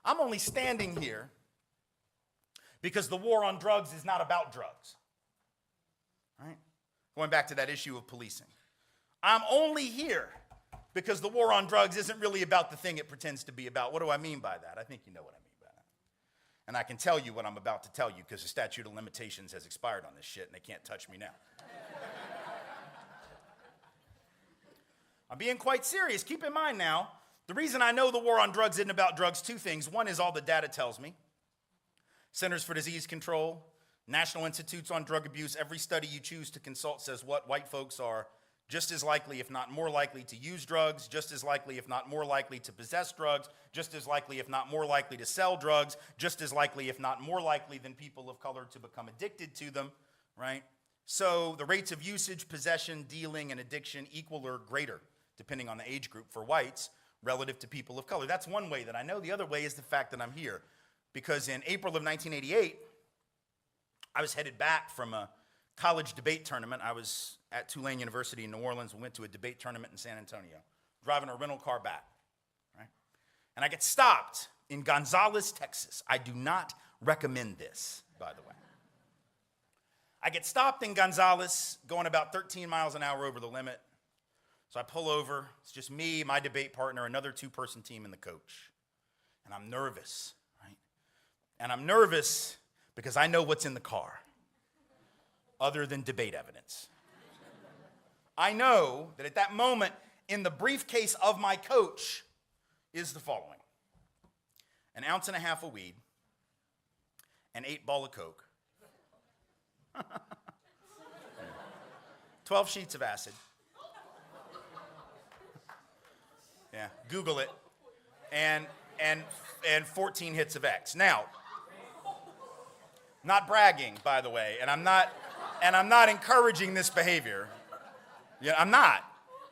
I'm only standing here because the war on drugs is not about drugs. Right? Going back to that issue of policing. I'm only here because the war on drugs isn't really about the thing it pretends to be about. What do I mean by that? I think you know what I mean by that. And I can tell you what I'm about to tell you because the statute of limitations has expired on this shit and they can't touch me now. I'm being quite serious. Keep in mind now, the reason I know the war on drugs isn't about drugs, two things. One is all the data tells me. Centers for Disease Control, National Institutes on Drug Abuse, every study you choose to consult says what? White folks are just as likely, if not more likely, to use drugs, just as likely, if not more likely, to possess drugs, just as likely, if not more likely, to sell drugs, just as likely, if not more likely, than people of color to become addicted to them, right? So the rates of usage, possession, dealing, and addiction equal or greater, depending on the age group for whites, relative to people of color. That's one way that I know. The other way is the fact that I'm here. Because in April of 1988, I was headed back from a college debate tournament. I was at Tulane University in New Orleans. We went to a debate tournament in San Antonio, driving a rental car back, right? And I get stopped in Gonzales, Texas. I do not recommend this, by the way. I get stopped in Gonzales, going about 13 miles an hour over the limit. So I pull over. It's just me, my debate partner, another two-person team, and the coach. And I'm nervous, right? And I'm nervous because I know what's in the car, other than debate evidence. I know that at that moment, in the briefcase of my coach, is the following: 1.5 ounces of weed, an 8-ball of coke, 12 sheets of acid. Yeah, Google it, and 14 hits of X. Now, not bragging, by the way, and I'm not encouraging this behavior. Yeah, I'm not.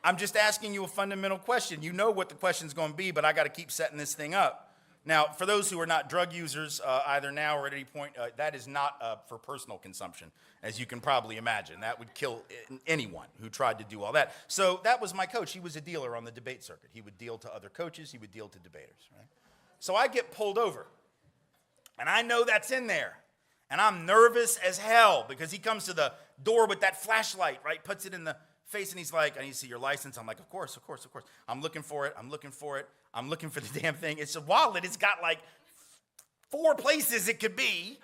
I'm just asking you a fundamental question. You know what the question's going to be, but I got to keep setting this thing up. Now, for those who are not drug users, either now or at any point, that is not for personal consumption, as you can probably imagine. That would kill anyone who tried to do all that. So that was my coach. He was a dealer on the debate circuit. He would deal to other coaches. He would deal to debaters, right? So I get pulled over, and I know that's in there. And I'm nervous as hell because he comes to the door with that flashlight, right? Puts it in the face, and he's like, I need to see your license. I'm like, of course. I'm looking for it. I'm looking for the damn thing. It's a wallet. It's got like 4 places it could be.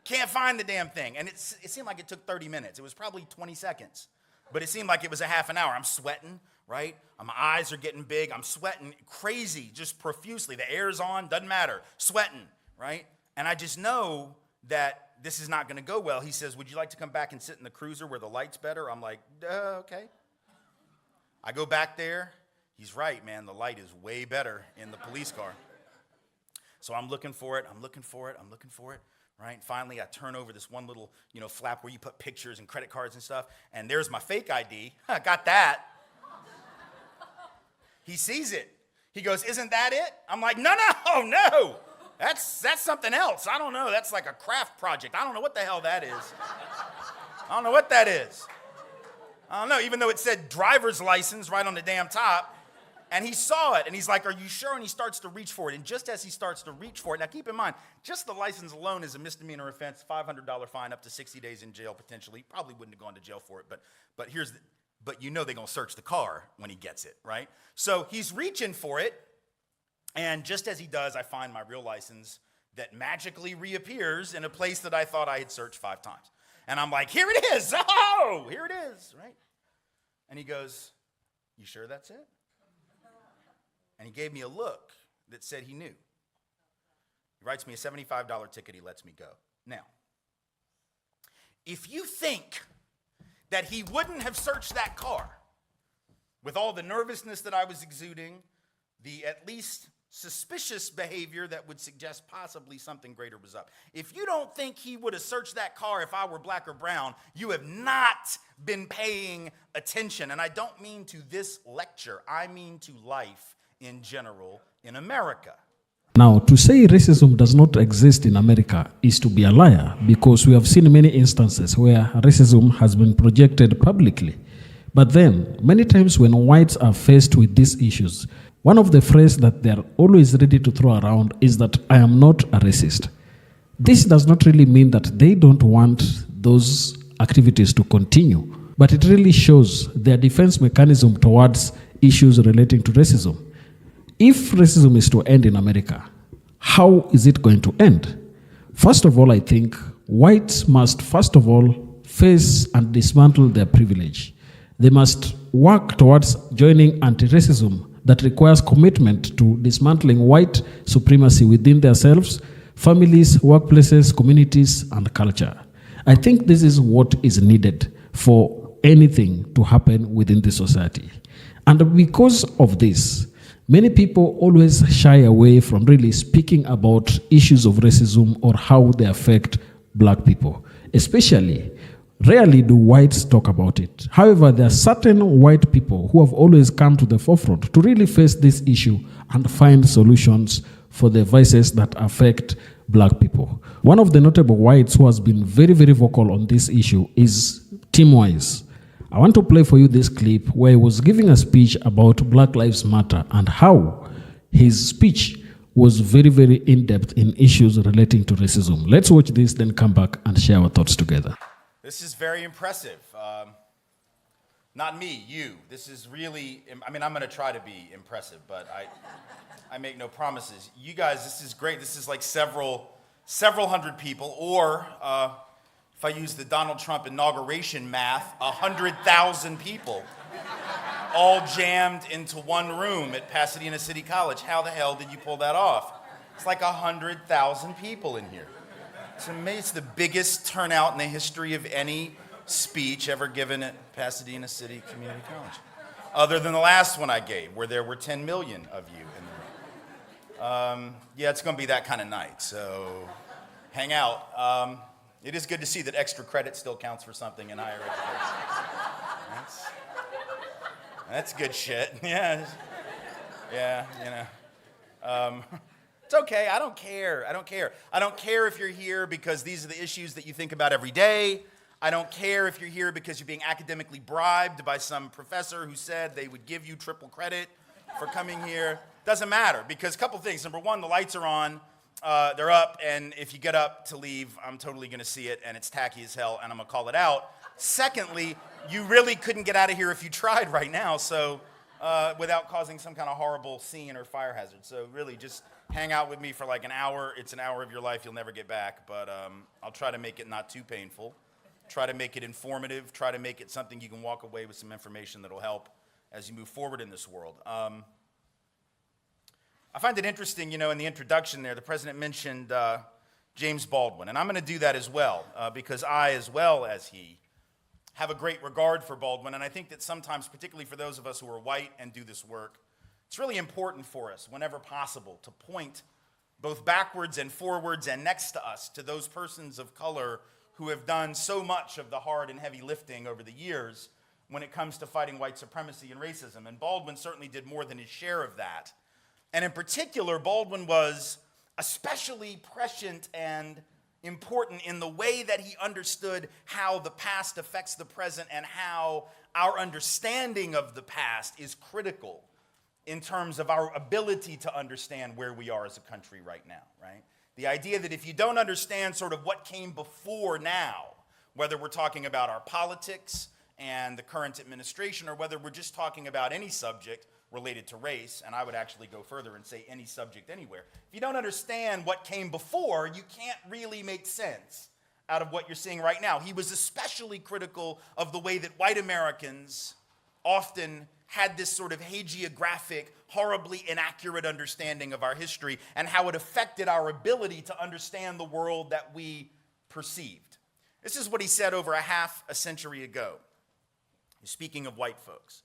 Can't find the damn thing. And it seemed like it took 30 minutes. It was probably 20 seconds. But it seemed like it was a half an hour. I'm sweating, right? My eyes are getting big. I'm sweating crazy, just profusely. The air's on, doesn't matter. Sweating, right? And I just know that this is not going to go well. He says, would you like to come back and sit in the cruiser where the light's better? I'm like, okay. I go back there. He's right, man. The light is way better in the police car. So I'm looking for it, right? And finally, I turn over this one little, flap where you put pictures and credit cards and stuff, and there's my fake ID. I got that. He sees it. He goes, isn't that it? I'm like, no. That's something else. I don't know. That's like a craft project. I don't know what the hell that is. I don't know, even though it said driver's license right on the damn top. And he saw it, and he's like, are you sure? And he starts to reach for it. And just as he starts to reach for it, now keep in mind, just the license alone is a misdemeanor offense, $500 fine, up to 60 days in jail potentially. He probably wouldn't have gone to jail for it, but they're going to search the car when he gets it, right? So he's reaching for it, and just as he does, I find my real license that magically reappears in a place that I thought I had searched 5 times. And I'm like, here it is. Oh, here it is, right? And he goes, you sure that's it? And he gave me a look that said he knew. He writes me a $75 ticket. He lets me go. Now, if you think that he wouldn't have searched that car with all the nervousness that I was exuding, the at least suspicious behavior that would suggest possibly something greater was up. If you don't think he would have searched that car if I were black or brown, you have not been paying attention. And I don't mean to this lecture. I mean to life in general in America. Now, to say racism does not exist in America is to be a liar, because we have seen many instances where racism has been projected publicly. But then, many times when whites are faced with these issues, One of the phrases that they are always ready to throw around is that I am not a racist. This does not really mean that they don't want those activities to continue, but it really shows their defense mechanism towards issues relating to racism. If racism is to end in America, how is it going to end? First of all, I think whites must, first of all, face and dismantle their privilege. They must work towards joining anti-racism that requires commitment to dismantling white supremacy within themselves, families, workplaces, communities, and culture. I think this is what is needed for anything to happen within the society. And because of this, many people always shy away from really speaking about issues of racism or how they affect black people. Especially, rarely do whites talk about it. However, there are certain white people who have always come to the forefront to really face this issue and find solutions for the vices that affect black people. One of the notable whites who has been very, very vocal on this issue is Tim Wise. I want to play for you this clip where he was giving a speech about Black Lives Matter and how his speech was very, very in-depth in issues relating to racism. Let's watch this, then come back and share our thoughts together. This is very impressive. Not me, you. This is really, I mean, I'm going to try to be impressive, but I make no promises. You guys, this is great. This is like several hundred people, or if I use the Donald Trump inauguration math, 100,000 people all jammed into one room at Pasadena City College. How the hell did you pull that off? It's like 100,000 people in here. It's amazing. It's the biggest turnout in the history of any speech ever given at Pasadena City Community College, other than the last one I gave, where there were 10 million of you in the room. Yeah, it's going to be that kind of night, so hang out. It is good to see that extra credit still counts for something in higher education. That's good shit. Yeah, you know. It's okay. I don't care. I don't care if you're here because these are the issues that you think about every day. I don't care if you're here because you're being academically bribed by some professor who said they would give you triple credit for coming here. Doesn't matter, because a couple things. Number one, the lights are on. They're up, and if you get up to leave, I'm totally going to see it, and it's tacky as hell, and I'm going to call it out. Secondly, you really couldn't get out of here if you tried right now, so without causing some kind of horrible scene or fire hazard. So really, just hang out with me for like an hour. It's an hour of your life you'll never get back, but I'll try to make it not too painful. Try to make it informative. Try to make it something you can walk away with some information that'll help as you move forward in this world. I find it interesting, you know, in the introduction there, the president mentioned James Baldwin, and I'm going to do that as well, because I, as well as he, have a great regard for Baldwin, and I think that sometimes, particularly for those of us who are white and do this work, it's really important for us, whenever possible, to point both backwards and forwards and next to us to those persons of color who have done so much of the hard and heavy lifting over the years when it comes to fighting white supremacy and racism. And Baldwin certainly did more than his share of that. And in particular, Baldwin was especially prescient and important in the way that he understood how the past affects the present and how our understanding of the past is critical in terms of our ability to understand where we are as a country right now, right? The idea that if you don't understand sort of what came before now, whether we're talking about our politics and the current administration, or whether we're just talking about any subject related to race, and I would actually go further and say any subject anywhere. If you don't understand what came before, you can't really make sense out of what you're seeing right now. He was especially critical of the way that white Americans often had this sort of hagiographic, horribly inaccurate understanding of our history and how it affected our ability to understand the world that we perceived. This is what he said over half a century ago. Speaking of white folks.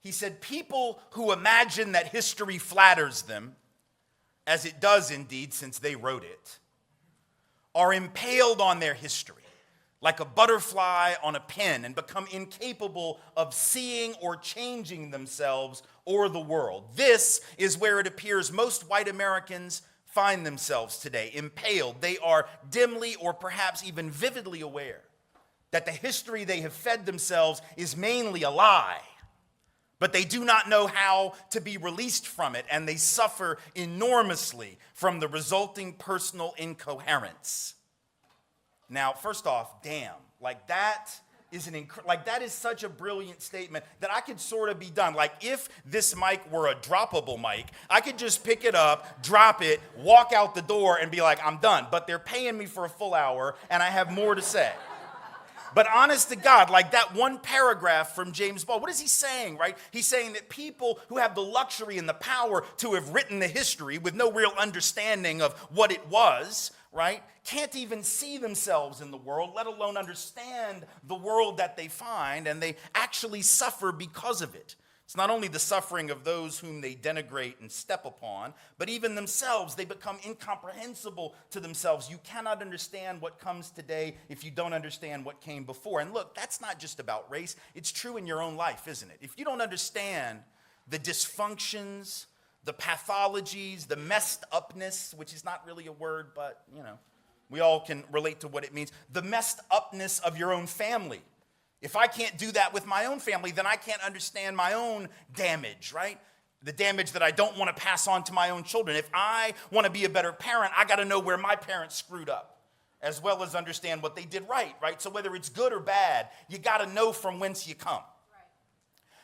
He said, people who imagine that history flatters them, as it does indeed since they wrote it, are impaled on their history like a butterfly on a pin and become incapable of seeing or changing themselves or the world. This is where it appears most white Americans find themselves today, impaled. They are dimly or perhaps even vividly aware that the history they have fed themselves is mainly a lie, but they do not know how to be released from it, and they suffer enormously from the resulting personal incoherence. Now, first off, damn, like that is that is such a brilliant statement that I could sort of be done. Like if this mic were a droppable mic, I could just pick it up, drop it, walk out the door, and be like, I'm done. But they're paying me for a full hour, and I have more to say. But honest to God, like that one paragraph from James Baldwin, what is he saying, right? He's saying that people who have the luxury and the power to have written the history with no real understanding of what it was, right, can't even see themselves in the world, let alone understand the world that they find, and they actually suffer because of it. It's not only the suffering of those whom they denigrate and step upon, but even themselves, they become incomprehensible to themselves. You cannot understand what comes today if you don't understand what came before. And look, that's not just about race. It's true in your own life, isn't it? If you don't understand the dysfunctions, the pathologies, the messed upness, which is not really a word, but, we all can relate to what it means, the messed upness of your own family. If I can't do that with my own family, then I can't understand my own damage, right? The damage that I don't want to pass on to my own children. If I want to be a better parent, I got to know where my parents screwed up, as well as understand what they did right? So whether it's good or bad, you got to know from whence you come.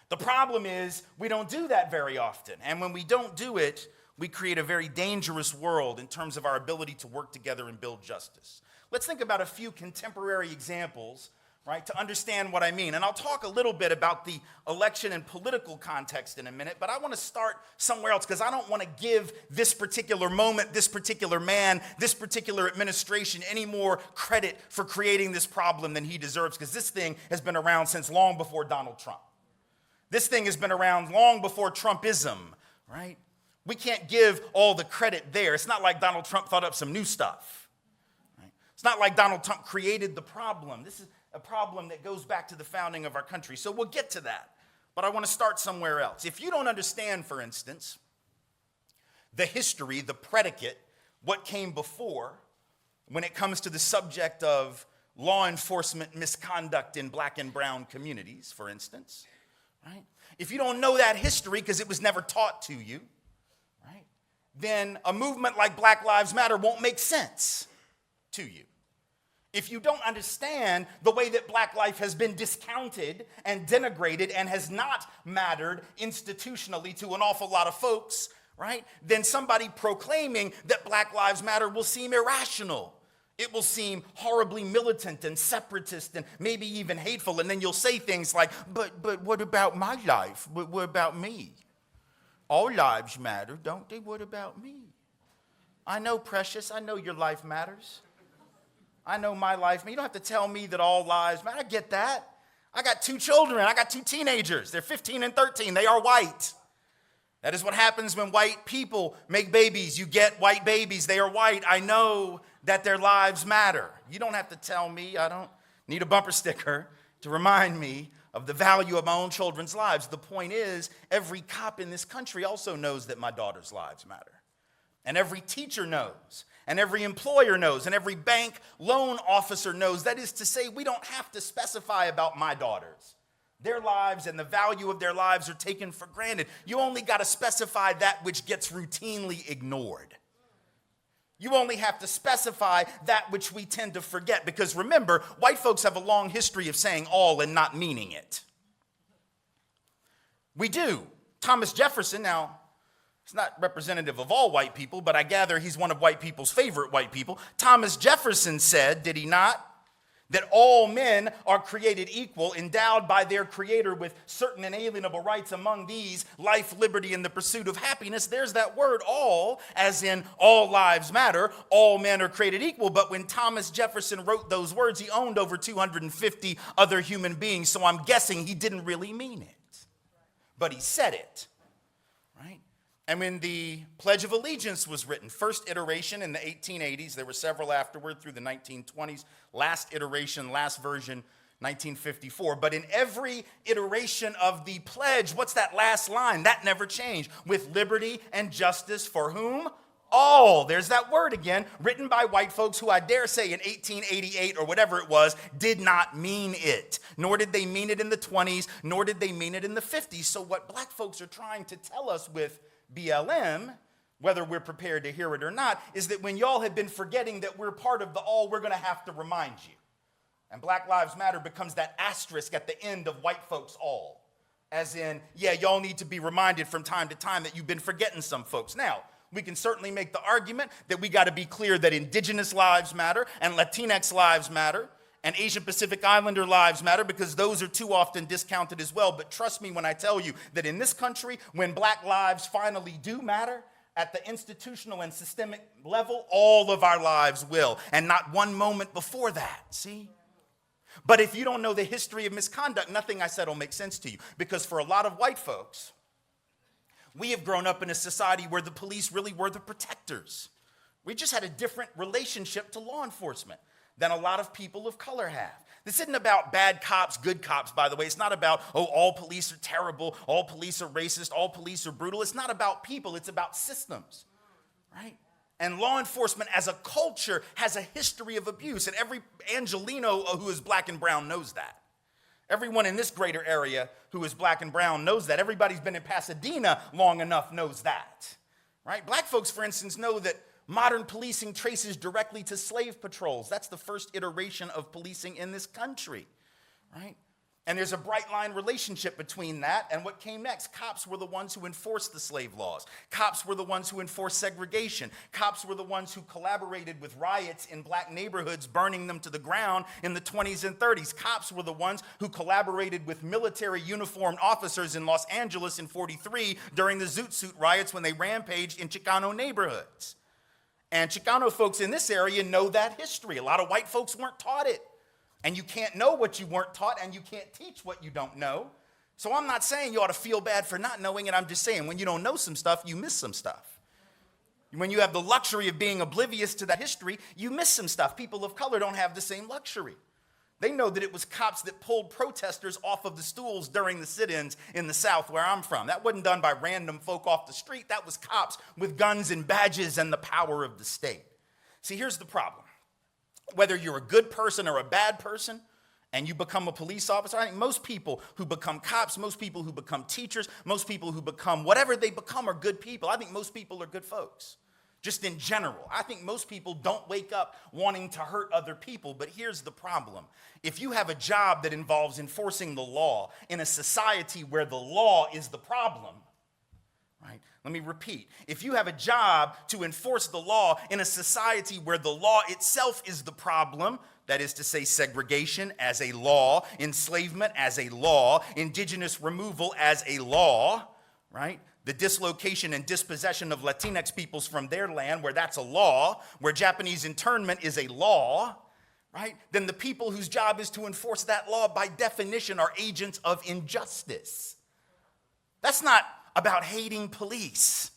The problem is we don't do that very often. And when we don't do it, we create a very dangerous world in terms of our ability to work together and build justice. Let's think about a few contemporary examples, right, to understand what I mean. And I'll talk a little bit about the election and political context in a minute, but I want to start somewhere else because I don't want to give this particular moment, this particular man, this particular administration any more credit for creating this problem than he deserves, because this thing has been around since long before Donald Trump. This thing has been around long before Trumpism, right? We can't give all the credit there. It's not like Donald Trump thought up some new stuff. Right? It's not like Donald Trump created the problem. This is a problem that goes back to the founding of our country. So we'll get to that. But I want to start somewhere else. If you don't understand, for instance, the history, the predicate, what came before, when it comes to the subject of law enforcement misconduct in black and brown communities, for instance, right? If you don't know that history because it was never taught to you, right, then a movement like Black Lives Matter won't make sense to you. If you don't understand the way that black life has been discounted and denigrated and has not mattered institutionally to an awful lot of folks, right, then somebody proclaiming that Black Lives Matter will seem irrational. It will seem horribly militant and separatist and maybe even hateful. And then you'll say things like, but what about my life? What about me? All lives matter, don't they? What about me? I know, precious. I know your life matters. I know my life. You don't have to tell me that all lives matter. I get that. I got 2 children. I got 2 teenagers. They're 15 and 13. They are white. That is what happens when white people make babies. You get white babies. They are white. I know that their lives matter. You don't have to tell me. I don't need a bumper sticker to remind me of the value of my own children's lives. The point is, every cop in this country also knows that my daughter's lives matter. And every teacher knows. And every employer knows. And every bank loan officer knows. That is to say, we don't have to specify about my daughters. Their lives and the value of their lives are taken for granted. You only got to specify that which gets routinely ignored. You only have to specify that which we tend to forget. Because remember, white folks have a long history of saying all and not meaning it. We do. Thomas Jefferson, now, it's not representative of all white people, but I gather he's one of white people's favorite white people. Thomas Jefferson said, did he not, that all men are created equal, endowed by their Creator with certain inalienable rights, among these life, liberty, and the pursuit of happiness. There's that word all, as in all lives matter, all men are created equal. But when Thomas Jefferson wrote those words, he owned over 250 other human beings, so I'm guessing he didn't really mean it. But he said it, right? And when the Pledge of Allegiance was written, first iteration in the 1880s, there were several afterward through the 1920s, last iteration, last version, 1954. But in every iteration of the pledge, what's that last line? That never changed. With liberty and justice for whom? All, there's that word again, written by white folks who I dare say in 1888 or whatever it was, did not mean it. Nor did they mean it in the 20s, nor did they mean it in the 50s. So what black folks are trying to tell us with BLM, whether we're prepared to hear it or not, is that when y'all have been forgetting that we're part of the all, we're going to have to remind you. And Black Lives Matter becomes that asterisk at the end of white folks all. As in, yeah, y'all need to be reminded from time to time that you've been forgetting some folks. Now, we can certainly make the argument that we got to be clear that indigenous lives matter and Latinx lives matter and Asian Pacific Islander lives matter, because those are too often discounted as well. But trust me when I tell you that in this country, when black lives finally do matter, at the institutional and systemic level, all of our lives will, and not one moment before that, see? But if you don't know the history of misconduct, nothing I said will make sense to you, because for a lot of white folks, we have grown up in a society where the police really were the protectors. We just had a different relationship to law enforcement than a lot of people of color have. This isn't about bad cops, good cops, by the way. It's not about, oh, all police are terrible, all police are racist, all police are brutal. It's not about people, it's about systems, right? And law enforcement as a culture has a history of abuse, and every Angelino who is black and brown knows that. Everyone in this greater area who is black and brown knows that. Everybody's been in Pasadena long enough knows that, right? Black folks, for instance, know that modern policing traces directly to slave patrols. That's the first iteration of policing in this country, right? And there's a bright line relationship between that and what came next. Cops were the ones who enforced the slave laws. Cops were the ones who enforced segregation. Cops were the ones who collaborated with riots in black neighborhoods, burning them to the ground in the 20s and 30s. Cops were the ones who collaborated with military uniformed officers in Los Angeles in 43 during the Zoot Suit riots when they rampaged in Chicano neighborhoods. And Chicano folks in this area know that history. A lot of white folks weren't taught it. And you can't know what you weren't taught, and you can't teach what you don't know. So I'm not saying you ought to feel bad for not knowing it. I'm just saying when you don't know some stuff, you miss some stuff. When you have the luxury of being oblivious to that history, you miss some stuff. People of color don't have the same luxury. They know that it was cops that pulled protesters off of the stools during the sit-ins in the South where I'm from. That wasn't done by random folk off the street. That was cops with guns and badges and the power of the state. See, here's the problem. Whether you're a good person or a bad person and you become a police officer, I think most people who become cops, most people who become teachers, most people who become whatever they become are good people. I think most people are good folks, just in general. I think most people don't wake up wanting to hurt other people, but here's the problem. If you have a job that involves enforcing the law in a society where the law is the problem, right? Let me repeat. If you have a job to enforce the law in a society where the law itself is the problem, that is to say segregation as a law, enslavement as a law, indigenous removal as a law, right? The dislocation and dispossession of Latinx peoples from their land, where that's a law, where Japanese internment is a law, right? Then the people whose job is to enforce that law by definition are agents of injustice. That's not about hating police.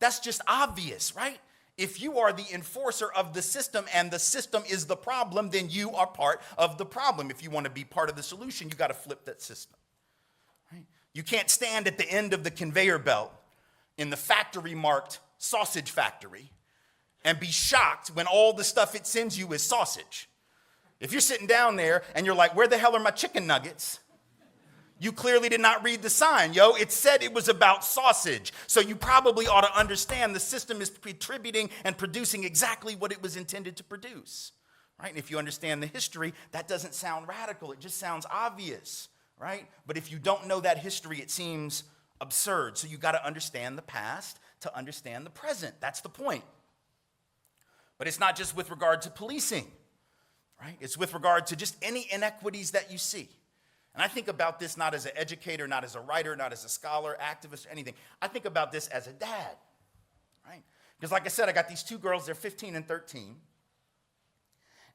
That's just obvious, right? If you are the enforcer of the system and the system is the problem, then you are part of the problem. If you want to be part of the solution, you got to flip that system, right? You can't stand at the end of the conveyor belt in the factory marked sausage factory and be shocked when all the stuff it sends you is sausage. If you're sitting down there and you're like, where the hell are my chicken nuggets? You clearly did not read the sign, yo. It said it was about sausage. So you probably ought to understand the system is attributing and producing exactly what it was intended to produce, right? And if you understand the history, that doesn't sound radical. It just sounds obvious, right? But if you don't know that history, it seems absurd. So you got to understand the past to understand the present. That's the point. But it's not just with regard to policing, right? It's with regard to just any inequities that you see. And I think about this not as an educator, not as a writer, not as a scholar, activist, or anything. I think about this as a dad, right? Because like I said, I got these two girls, they're 15 and 13.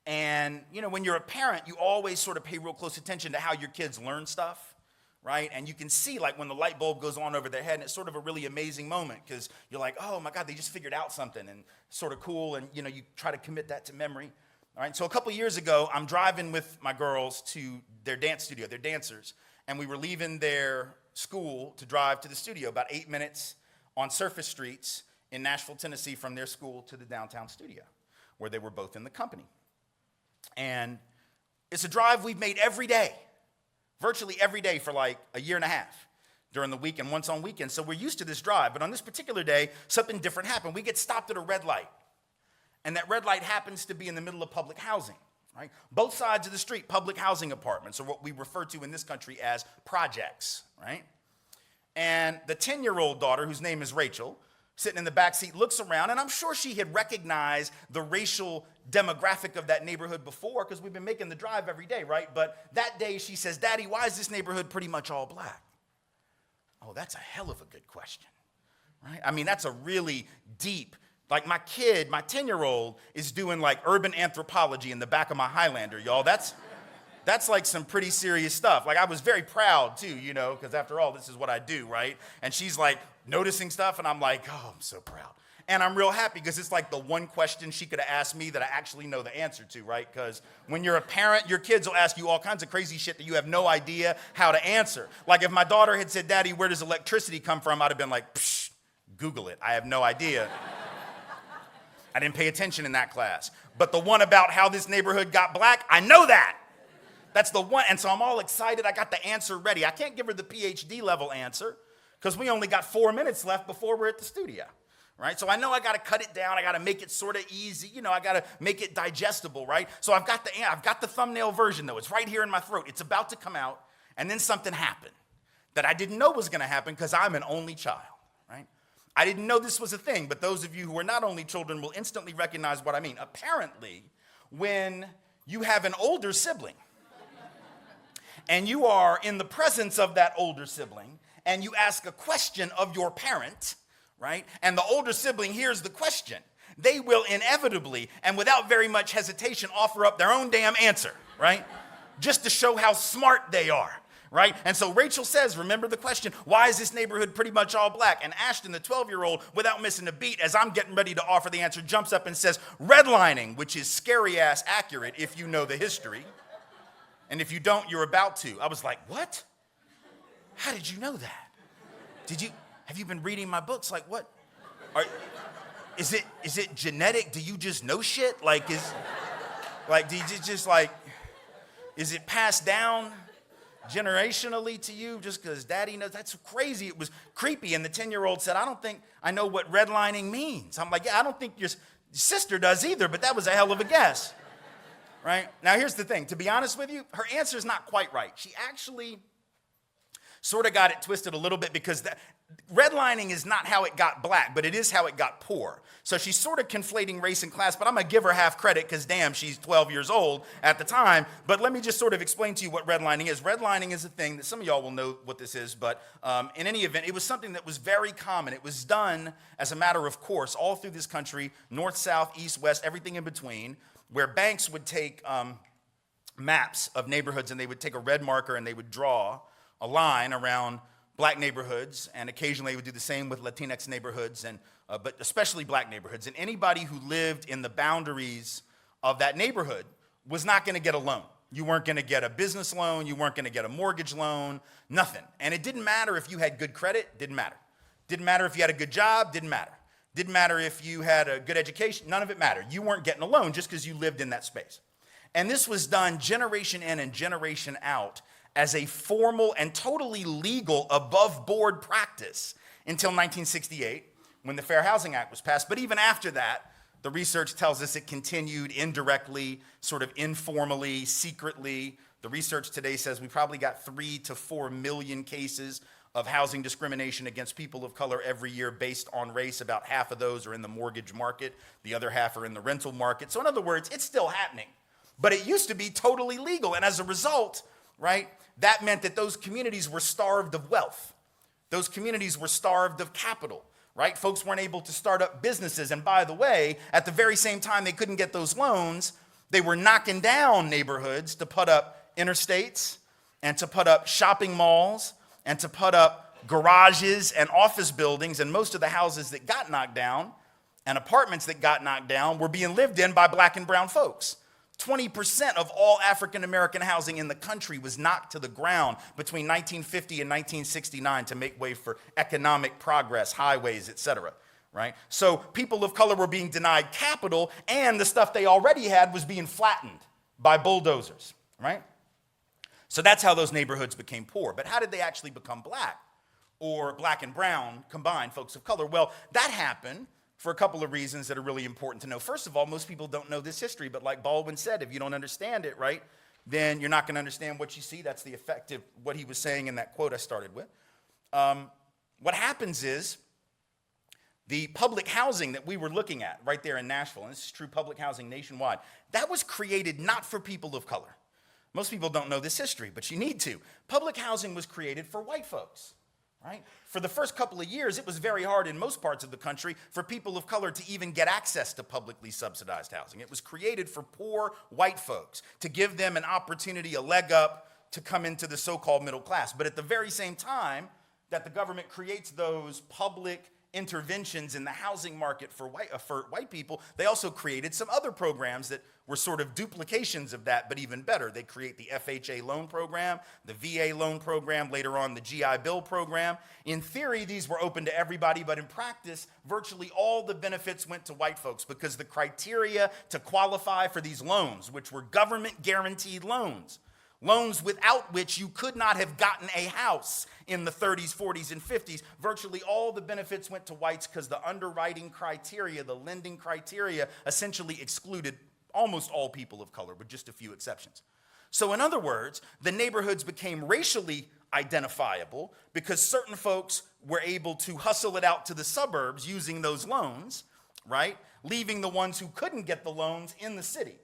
And, you know, when you're a parent, you always sort of pay real close attention to how your kids learn stuff, right? And you can see, like, when the light bulb goes on over their head, and it's sort of a really amazing moment because you're like, oh, my God, they just figured out something, and sort of cool, and, you know, you try to commit that to memory. All right, so a couple years ago, I'm driving with my girls to their dance studio. They're dancers, and we were leaving their school to drive to the studio, about 8 minutes on surface streets in Nashville, Tennessee, from their school to the downtown studio, where they were both in the company. And it's a drive we've made every day, virtually every day for like a year and a half during the week and once on weekends. So we're used to this drive. But on this particular day, something different happened. We get stopped at a red light. And that red light happens to be in the middle of public housing, right? Both sides of the street, public housing apartments, or what we refer to in this country as projects, right? And the 10-year-old daughter, whose name is Rachel, sitting in the back seat, looks around, and I'm sure she had recognized the racial demographic of that neighborhood before, because we've been making the drive every day, right? But that day she says, "Daddy, why is this neighborhood pretty much all black?" Oh, that's a hell of a good question, right? I mean, that's a really deep, like my kid, my 10-year-old is doing like urban anthropology in the back of my Highlander, y'all. That's like some pretty serious stuff. Like I was very proud too, you know, because after all, this is what I do, right? And she's like noticing stuff and I'm like, oh, I'm so proud. And I'm real happy because it's like the one question she could have asked me that I actually know the answer to, right? Because when you're a parent, your kids will ask you all kinds of crazy shit that you have no idea how to answer. Like if my daughter had said, "Daddy, where does electricity come from?" I'd have been like, "Psh, Google it. I have no idea." I didn't pay attention in that class. But the one about how this neighborhood got black, I know that. That's the one. And so I'm all excited. I got the answer ready. I can't give her the PhD level answer because we only got 4 minutes left before we're at the studio, right? So I know I got to cut it down. I got to make it sort of easy. You know, I got to make it digestible, right? So I've got the thumbnail version, though. It's right here in my throat. It's about to come out. And then something happened that I didn't know was going to happen because I'm an only child, right? I didn't know this was a thing, but those of you who are not only children will instantly recognize what I mean. Apparently, when you have an older sibling, and you are in the presence of that older sibling, and you ask a question of your parent, right? And the older sibling hears the question, they will inevitably, and without very much hesitation, offer up their own damn answer, right? Just to show how smart they are, right? And so Rachel says, remember the question, why is this neighborhood pretty much all black? And Ashton, the 12-year-old, without missing a beat, as I'm getting ready to offer the answer, jumps up and says, redlining, which is scary-ass accurate if you know the history. And if you don't, you're about to. I was like, what? How did you know that? Have you been reading my books? Like, what? Is it genetic? Do you just know shit? Is it passed down generationally to you just because daddy knows? That's crazy. It was creepy. And the 10-year-old said, I don't think I know what redlining means. I'm like, yeah, I don't think your sister does either, but that was a hell of a guess. Right? Now, here's the thing. To be honest with you, her answer is not quite right. She actually sort of got it twisted a little bit because redlining is not how it got black, but it is how it got poor. So she's sort of conflating race and class, but I'm going to give her half credit because, damn, she's 12 years old at the time. But let me just sort of explain to you what redlining is. Redlining is a thing that some of y'all will know what this is, but in any event, it was something that was very common. It was done as a matter of course all through this country, north, south, east, west, everything in between, where banks would take maps of neighborhoods and they would take a red marker and they would draw a line around black neighborhoods, and occasionally they would do the same with Latinx neighborhoods, but especially black neighborhoods. And anybody who lived in the boundaries of that neighborhood was not going to get a loan. You weren't going to get a business loan. You weren't going to get a mortgage loan, nothing. And it didn't matter if you had good credit, didn't matter. Didn't matter if you had a good job, didn't matter. Didn't matter if you had a good education, none of it mattered. You weren't getting a loan just because you lived in that space. And this was done generation in and generation out as a formal and totally legal above board practice until 1968 when the Fair Housing Act was passed. But even after that, the research tells us it continued indirectly, sort of informally, secretly. The research today says we probably got 3 to 4 million cases of housing discrimination against people of color every year based on race. About half of those are in the mortgage market. The other half are in the rental market. So in other words, it's still happening. But it used to be totally legal. And as a result, right, that meant that those communities were starved of wealth. Those communities were starved of capital, right? Folks weren't able to start up businesses. And by the way, at the very same time they couldn't get those loans, they were knocking down neighborhoods to put up interstates and to put up shopping malls and to put up garages and office buildings. And most of the houses that got knocked down and apartments that got knocked down were being lived in by black and brown folks. 20% of all African-American housing in the country was knocked to the ground between 1950 and 1969 to make way for economic progress, highways, etc. right? So people of color were being denied capital, and the stuff they already had was being flattened by bulldozers, right? So that's how those neighborhoods became poor. But how did they actually become black, or black and brown combined, folks of color? Well, that happened for a couple of reasons that are really important to know. First of all, most people don't know this history, but like Baldwin said, if you don't understand it, right, then you're not going to understand what you see. That's the effect of what he was saying in that quote I started with. What happens is the public housing that we were looking at right there in Nashville, and this is true public housing nationwide, that was created not for people of color. Most people don't know this history, but you need to. Public housing was created for white folks, right? For the first couple of years, it was very hard in most parts of the country for people of color to even get access to publicly subsidized housing. It was created for poor white folks to give them an opportunity, a leg up to come into the so-called middle class. But at the very same time that the government creates those public interventions in the housing market for white people, they also created some other programs that were sort of duplications of that, but even better. They create the FHA loan program, the VA loan program, later on the GI Bill program. In theory, these were open to everybody, but in practice, virtually all the benefits went to white folks because the criteria to qualify for these loans, which were government guaranteed loans without which you could not have gotten a house in the 30s, 40s, and 50s. Virtually all the benefits went to whites because the underwriting criteria, the lending criteria, essentially excluded almost all people of color, with just a few exceptions. So in other words, the neighborhoods became racially identifiable because certain folks were able to hustle it out to the suburbs using those loans, right? Leaving the ones who couldn't get the loans in the city.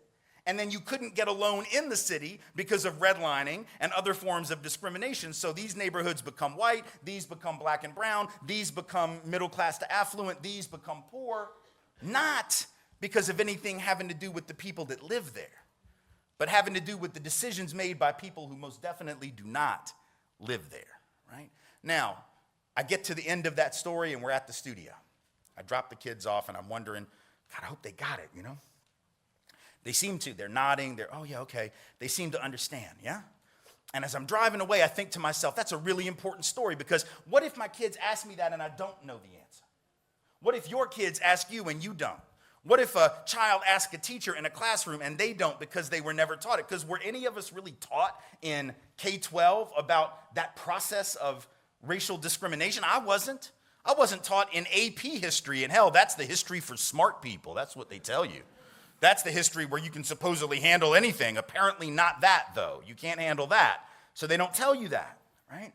And then you couldn't get a loan in the city because of redlining and other forms of discrimination. So these neighborhoods become white, these become black and brown, these become middle class to affluent, these become poor, not because of anything having to do with the people that live there, but having to do with the decisions made by people who most definitely do not live there, right? Now, I get to the end of that story and we're at the studio. I drop the kids off and I'm wondering, God, I hope they got it, you know? They seem to. They're nodding. They're, oh, yeah, okay. They seem to understand, yeah? And as I'm driving away, I think to myself, that's a really important story because what if my kids ask me that and I don't know the answer? What if your kids ask you and you don't? What if a child asks a teacher in a classroom and they don't because they were never taught it? Because were any of us really taught in K-12 about that process of racial discrimination? I wasn't. I wasn't taught in AP history, and hell, that's the history for smart people. That's what they tell you. That's the history where you can supposedly handle anything. Apparently not that, though. You can't handle that. So they don't tell you that, right?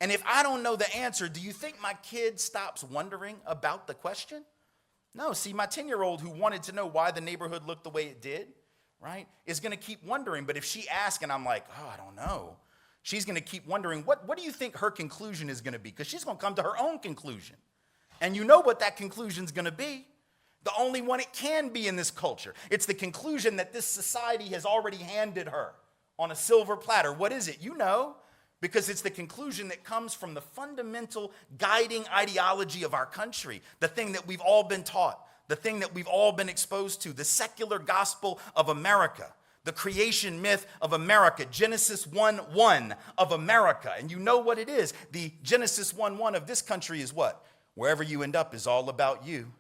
And if I don't know the answer, do you think my kid stops wondering about the question? No. See, my 10-year-old who wanted to know why the neighborhood looked the way it did, right, is going to keep wondering. But if she asks and I'm like, oh, I don't know, she's going to keep wondering, what do you think her conclusion is going to be? Because she's going to come to her own conclusion. And you know what that conclusion is going to be. The only one it can be in this culture. It's the conclusion that this society has already handed her on a silver platter. What is it? You know, because it's the conclusion that comes from the fundamental guiding ideology of our country, the thing that we've all been taught, the thing that we've all been exposed to, the secular gospel of America, the creation myth of America, Genesis 1:1 of America. And you know what it is. The Genesis 1:1 of this country is what? Wherever you end up is all about you.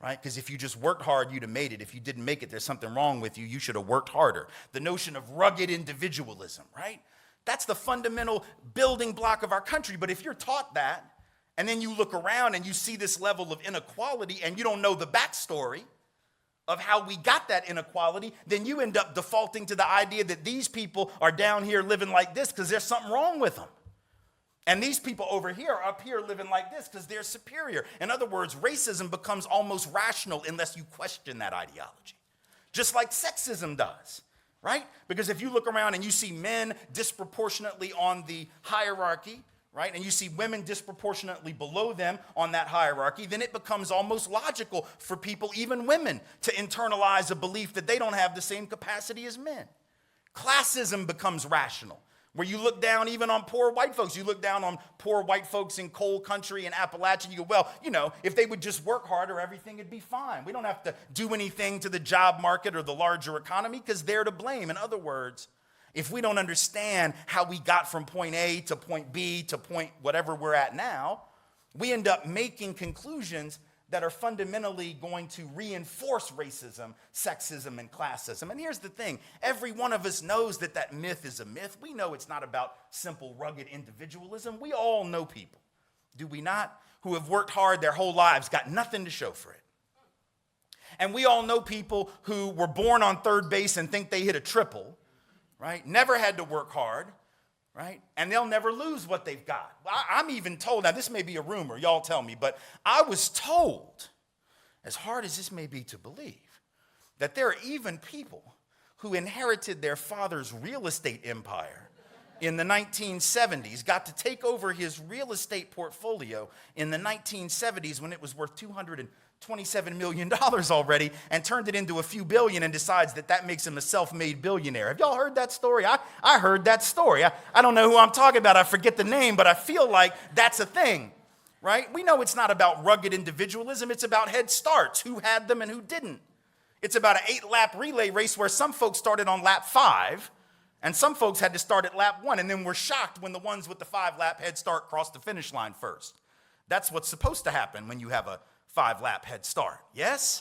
Right? Because if you just worked hard, you'd have made it. If you didn't make it, there's something wrong with you. You should have worked harder. The notion of rugged individualism, right? That's the fundamental building block of our country. But if you're taught that, and then you look around and you see this level of inequality, and you don't know the backstory of how we got that inequality, then you end up defaulting to the idea that these people are down here living like this because there's something wrong with them. And these people over here are up here living like this because they're superior. In other words, racism becomes almost rational unless you question that ideology. Just like sexism does, right? Because if you look around and you see men disproportionately on the hierarchy, right, and you see women disproportionately below them on that hierarchy, then it becomes almost logical for people, even women, to internalize a belief that they don't have the same capacity as men. Classism becomes rational. Where you look down even on poor white folks. You look down on poor white folks in coal country and Appalachia. You go, well, you know, if they would just work harder, everything would be fine. We don't have to do anything to the job market or the larger economy because they're to blame. In other words, if we don't understand how we got from point A to point B to point whatever we're at now, we end up making conclusions that are fundamentally going to reinforce racism, sexism, and classism. And here's the thing. Every one of us knows that that myth is a myth. We know it's not about simple, rugged individualism. We all know people, do we not, who have worked hard their whole lives, got nothing to show for it. And we all know people who were born on third base and think they hit a triple, right? Never had to work hard, right? And they'll never lose what they've got. I'm even told, now this may be a rumor, y'all tell me, but I was told, as hard as this may be to believe, that there are even people who inherited their father's real estate empire in the 1970s, got to take over his real estate portfolio in the 1970s when it was worth $227 million already, and turned it into a few billion and decides that that makes him a self-made billionaire. Have y'all heard that story? I heard that story. I don't know who I'm talking about. I forget the name, but I feel like that's a thing, right? We know it's not about rugged individualism. It's about head starts, who had them and who didn't. It's about an 8-lap relay race where some folks started on lap 5, and some folks had to start at lap 1, and then were shocked when the ones with the 5-lap head start crossed the finish line first. That's what's supposed to happen when you have a 5-lap head start. Yes?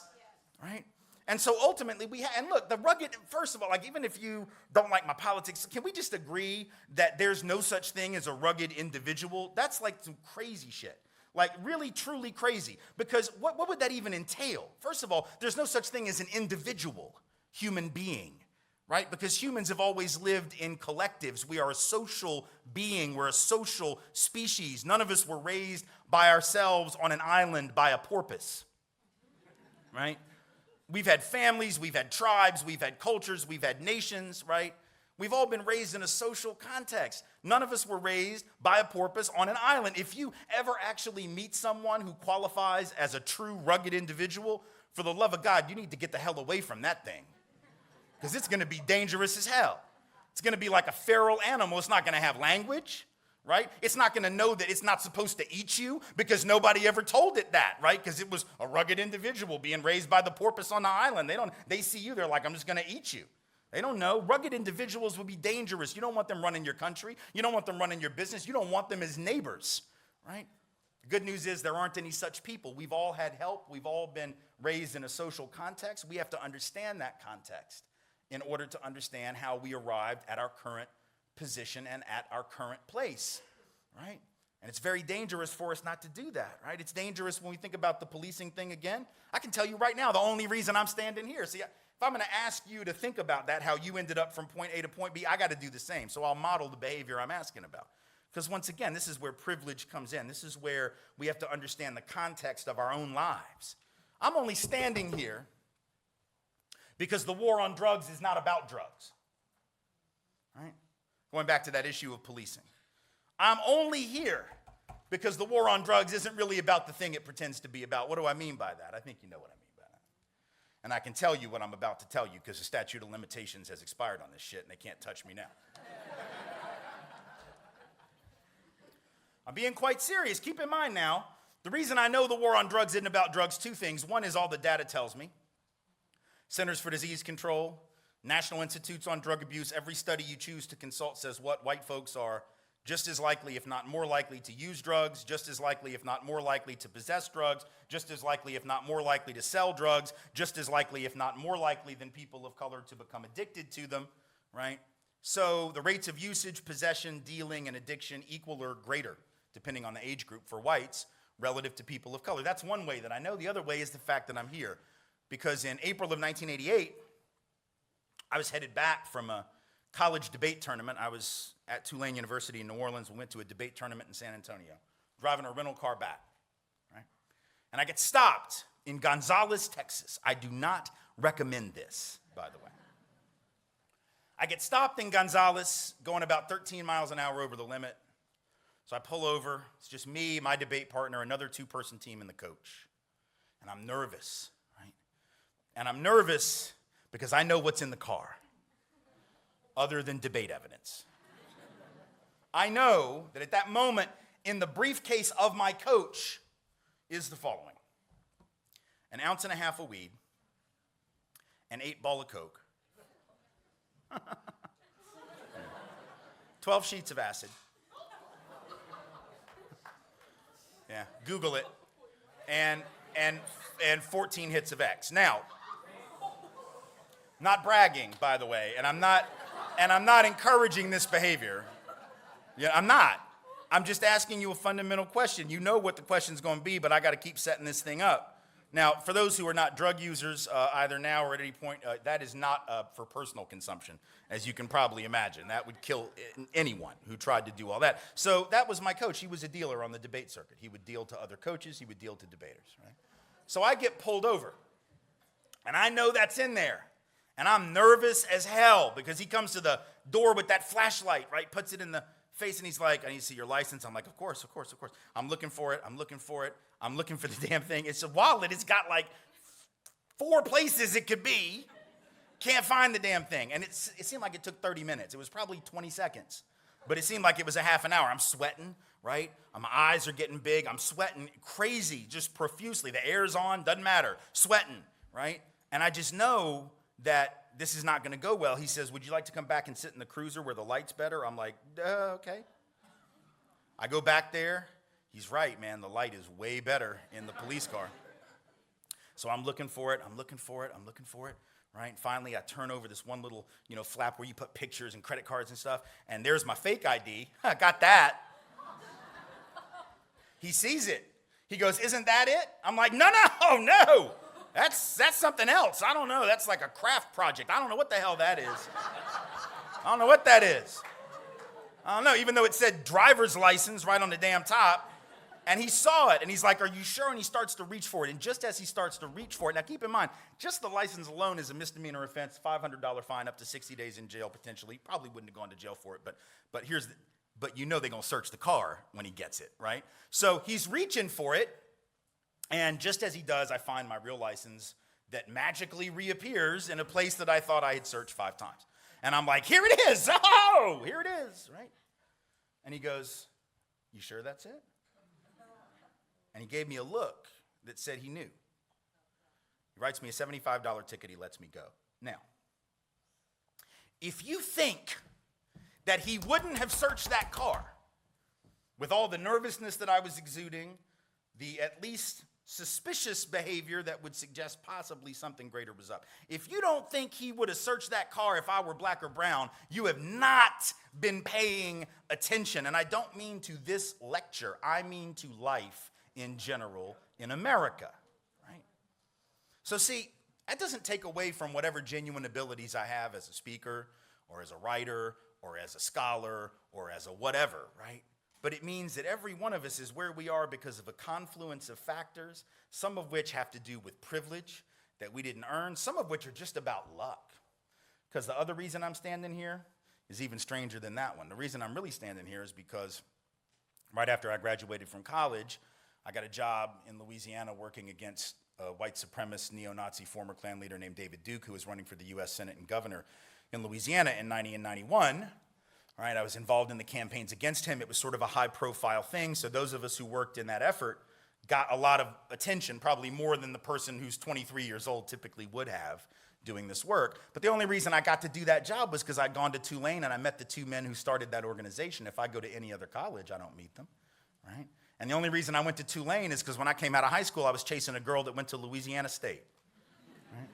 Right? And so ultimately and look, the rugged, first of all, like even if you don't like my politics, can we just agree that there's no such thing as a rugged individual? That's like some crazy shit. Like really, truly crazy. Because what would that even entail? First of all, there's no such thing as an individual human being, right? Because humans have always lived in collectives. We are a social being. We're a social species. None of us were raised by ourselves on an island by a porpoise, right? We've had families, we've had tribes, we've had cultures, we've had nations, right? We've all been raised in a social context. None of us were raised by a porpoise on an island. If you ever actually meet someone who qualifies as a true rugged individual, for the love of God, you need to get the hell away from that thing. Because it's going to be dangerous as hell. It's going to be like a feral animal. It's not going to have language, right? It's not going to know that it's not supposed to eat you because nobody ever told it that, right? Because it was a rugged individual being raised by the porpoise on the island. They see you, they're like, I'm just going to eat you. They don't know. Rugged individuals will be dangerous. You don't want them running your country. You don't want them running your business. You don't want them as neighbors, right? The good news is there aren't any such people. We've all had help. We've all been raised in a social context. We have to understand that context in order to understand how we arrived at our current position and at our current place, right? And it's very dangerous for us not to do that, right? It's dangerous when we think about the policing thing again. I can tell you right now, the only reason I'm standing here, see, if I'm going to ask you to think about that, how you ended up from point A to point B, I got to do the same. So I'll model the behavior I'm asking about. Because once again, this is where privilege comes in. This is where we have to understand the context of our own lives. I'm only standing here because the war on drugs is not about drugs, right? Going back to that issue of policing. I'm only here because the war on drugs isn't really about the thing it pretends to be about. What do I mean by that? I think you know what I mean by that. And I can tell you what I'm about to tell you because the statute of limitations has expired on this shit and they can't touch me now. I'm being quite serious. Keep in mind now, the reason I know the war on drugs isn't about drugs, two things. One is all the data tells me. Centers for Disease Control, National Institutes on Drug Abuse, every study you choose to consult says what? White folks are just as likely, if not more likely, to use drugs, just as likely, if not more likely, to possess drugs, just as likely, if not more likely, to sell drugs, just as likely, if not more likely, than people of color to become addicted to them, right? So the rates of usage, possession, dealing, and addiction equal or greater, depending on the age group for whites, relative to people of color. That's one way that I know. The other way is the fact that I'm here. Because in April of 1988, I was headed back from a college debate tournament. I was at Tulane University in New Orleans. We went to a debate tournament in San Antonio, driving a rental car back, right? And I get stopped in Gonzales, Texas. I do not recommend this, by the way. I get stopped in Gonzales, going about 13 miles an hour over the limit. So I pull over. It's just me, my debate partner, another 2-person team, and the coach. And I'm nervous. And I'm nervous because I know what's in the car, other than debate evidence. I know that at that moment, in the briefcase of my coach, is the following: 1.5 ounces of weed, an 8-ball of coke, 12 sheets of acid. Yeah, Google it. And and 14 hits of X. Now, not bragging, by the way, and I'm not encouraging this behavior. Yeah, I'm not. I'm just asking you a fundamental question. You know what the question's going to be, but I got to keep setting this thing up. Now, for those who are not drug users, either now or at any point, that is not for personal consumption, as you can probably imagine. That would kill anyone who tried to do all that. So that was my coach. He was a dealer on the debate circuit. He would deal to other coaches. He would deal to debaters. Right? So I get pulled over, and I know that's in there. And I'm nervous as hell because he comes to the door with that flashlight, right? Puts it in the face, and he's like, I need to see your license. I'm like, of course. I'm looking for it. I'm looking for the damn thing. It's a wallet. It's got like 4 places it could be. Can't find the damn thing. And it seemed like it took 30 minutes. It was probably 20 seconds. But it seemed like it was a half an hour. I'm sweating, right? My eyes are getting big. I'm sweating crazy, just profusely. The air's on, doesn't matter. Sweating, right? And I just know that this is not going to go well. He says, would you like to come back and sit in the cruiser where the light's better? I'm like, okay. I go back there. He's right, man. The light is way better in the police car. So I'm looking for it. Right? And finally, I turn over this one little, flap where you put pictures and credit cards and stuff. And there's my fake ID. I got that. He sees it. He goes, isn't that it? I'm like, no. That's something else. I don't know. That's like a craft project. I don't know what the hell that is. I don't know, even though it said driver's license right on the damn top. And he saw it, and he's like, are you sure? And he starts to reach for it. And just as he starts to reach for it, now keep in mind, just the license alone is a misdemeanor offense, $500 fine, up to 60 days in jail potentially. Probably wouldn't have gone to jail for it, but they're going to search the car when he gets it, right? So he's reaching for it. And just as he does, I find my real license that magically reappears in a place that I thought I had searched 5 times. And I'm like, here it is. Oh, here it is, right? And he goes, you sure that's it? And he gave me a look that said he knew. He writes me a $75 ticket. He lets me go. Now, if you think that he wouldn't have searched that car with all the nervousness that I was exuding, the at least suspicious behavior that would suggest possibly something greater was up. If you don't think he would have searched that car if I were black or brown, you have not been paying attention. And I don't mean to this lecture. I mean to life in general in America, right? So see, that doesn't take away from whatever genuine abilities I have as a speaker or as a writer or as a scholar or as a whatever, right? But it means that every one of us is where we are because of a confluence of factors, some of which have to do with privilege that we didn't earn, some of which are just about luck. Because the other reason I'm standing here is even stranger than that one. The reason I'm really standing here is because right after I graduated from college, I got a job in Louisiana working against a white supremacist neo-Nazi former Klan leader named David Duke, who was running for the U.S. Senate and governor in Louisiana in 90 and 91. All right, I was involved in the campaigns against him. It was sort of a high-profile thing, so those of us who worked in that effort got a lot of attention, probably more than the person who's 23 years old typically would have doing this work. But the only reason I got to do that job was because I'd gone to Tulane and I met the 2 men who started that organization. If I go to any other college, I don't meet them, right? And the only reason I went to Tulane is because when I came out of high school, I was chasing a girl that went to Louisiana State, right?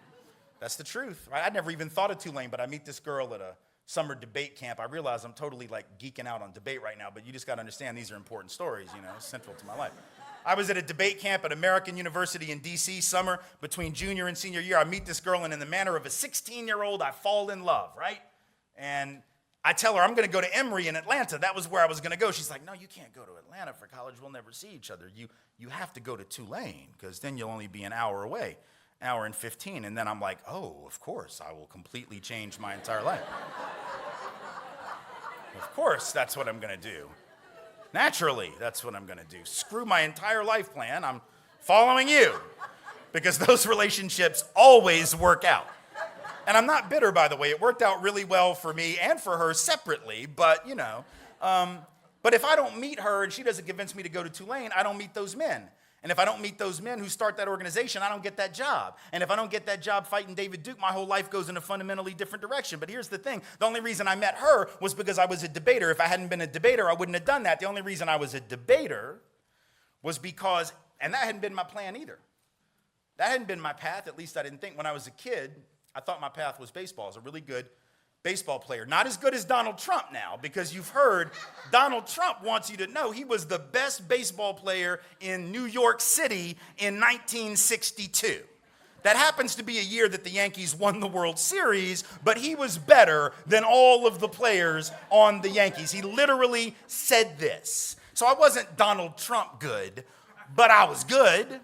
That's the truth, right? I'd never even thought of Tulane, but I meet this girl at a summer debate camp. I realize I'm totally like geeking out on debate right now, but you just got to understand these are important stories, central to my life. I was at a debate camp at American University in D.C. summer between junior and senior year. I meet this girl, and in the manner of a 16-year-old, I fall in love, right? And I tell her I'm going to go to Emory in Atlanta. That was where I was going to go. She's like, no, you can't go to Atlanta for college. We'll never see each other. You have to go to Tulane because then you'll only be an hour away, hour and 15. And then I'm like, oh, of course, I will completely change my entire life. Of course, that's what I'm going to do. Naturally, that's what I'm going to do. Screw my entire life plan. I'm following you because those relationships always work out. And I'm not bitter, by the way. It worked out really well for me and for her separately, but, But if I don't meet her and she doesn't convince me to go to Tulane, I don't meet those men. And if I don't meet those men who start that organization, I don't get that job. And if I don't get that job fighting David Duke, my whole life goes in a fundamentally different direction. But here's the thing. The only reason I met her was because I was a debater. If I hadn't been a debater, I wouldn't have done that. The only reason I was a debater was because, and that hadn't been my plan either. That hadn't been my path, at least I didn't think. When I was a kid, I thought my path was baseball. I was a really good baseball player. Not as good as Donald Trump now, because you've heard Donald Trump wants you to know he was the best baseball player in New York City in 1962. That happens to be a year that the Yankees won the World Series, but he was better than all of the players on the Yankees. He literally said this. So I wasn't Donald Trump good, but I was good.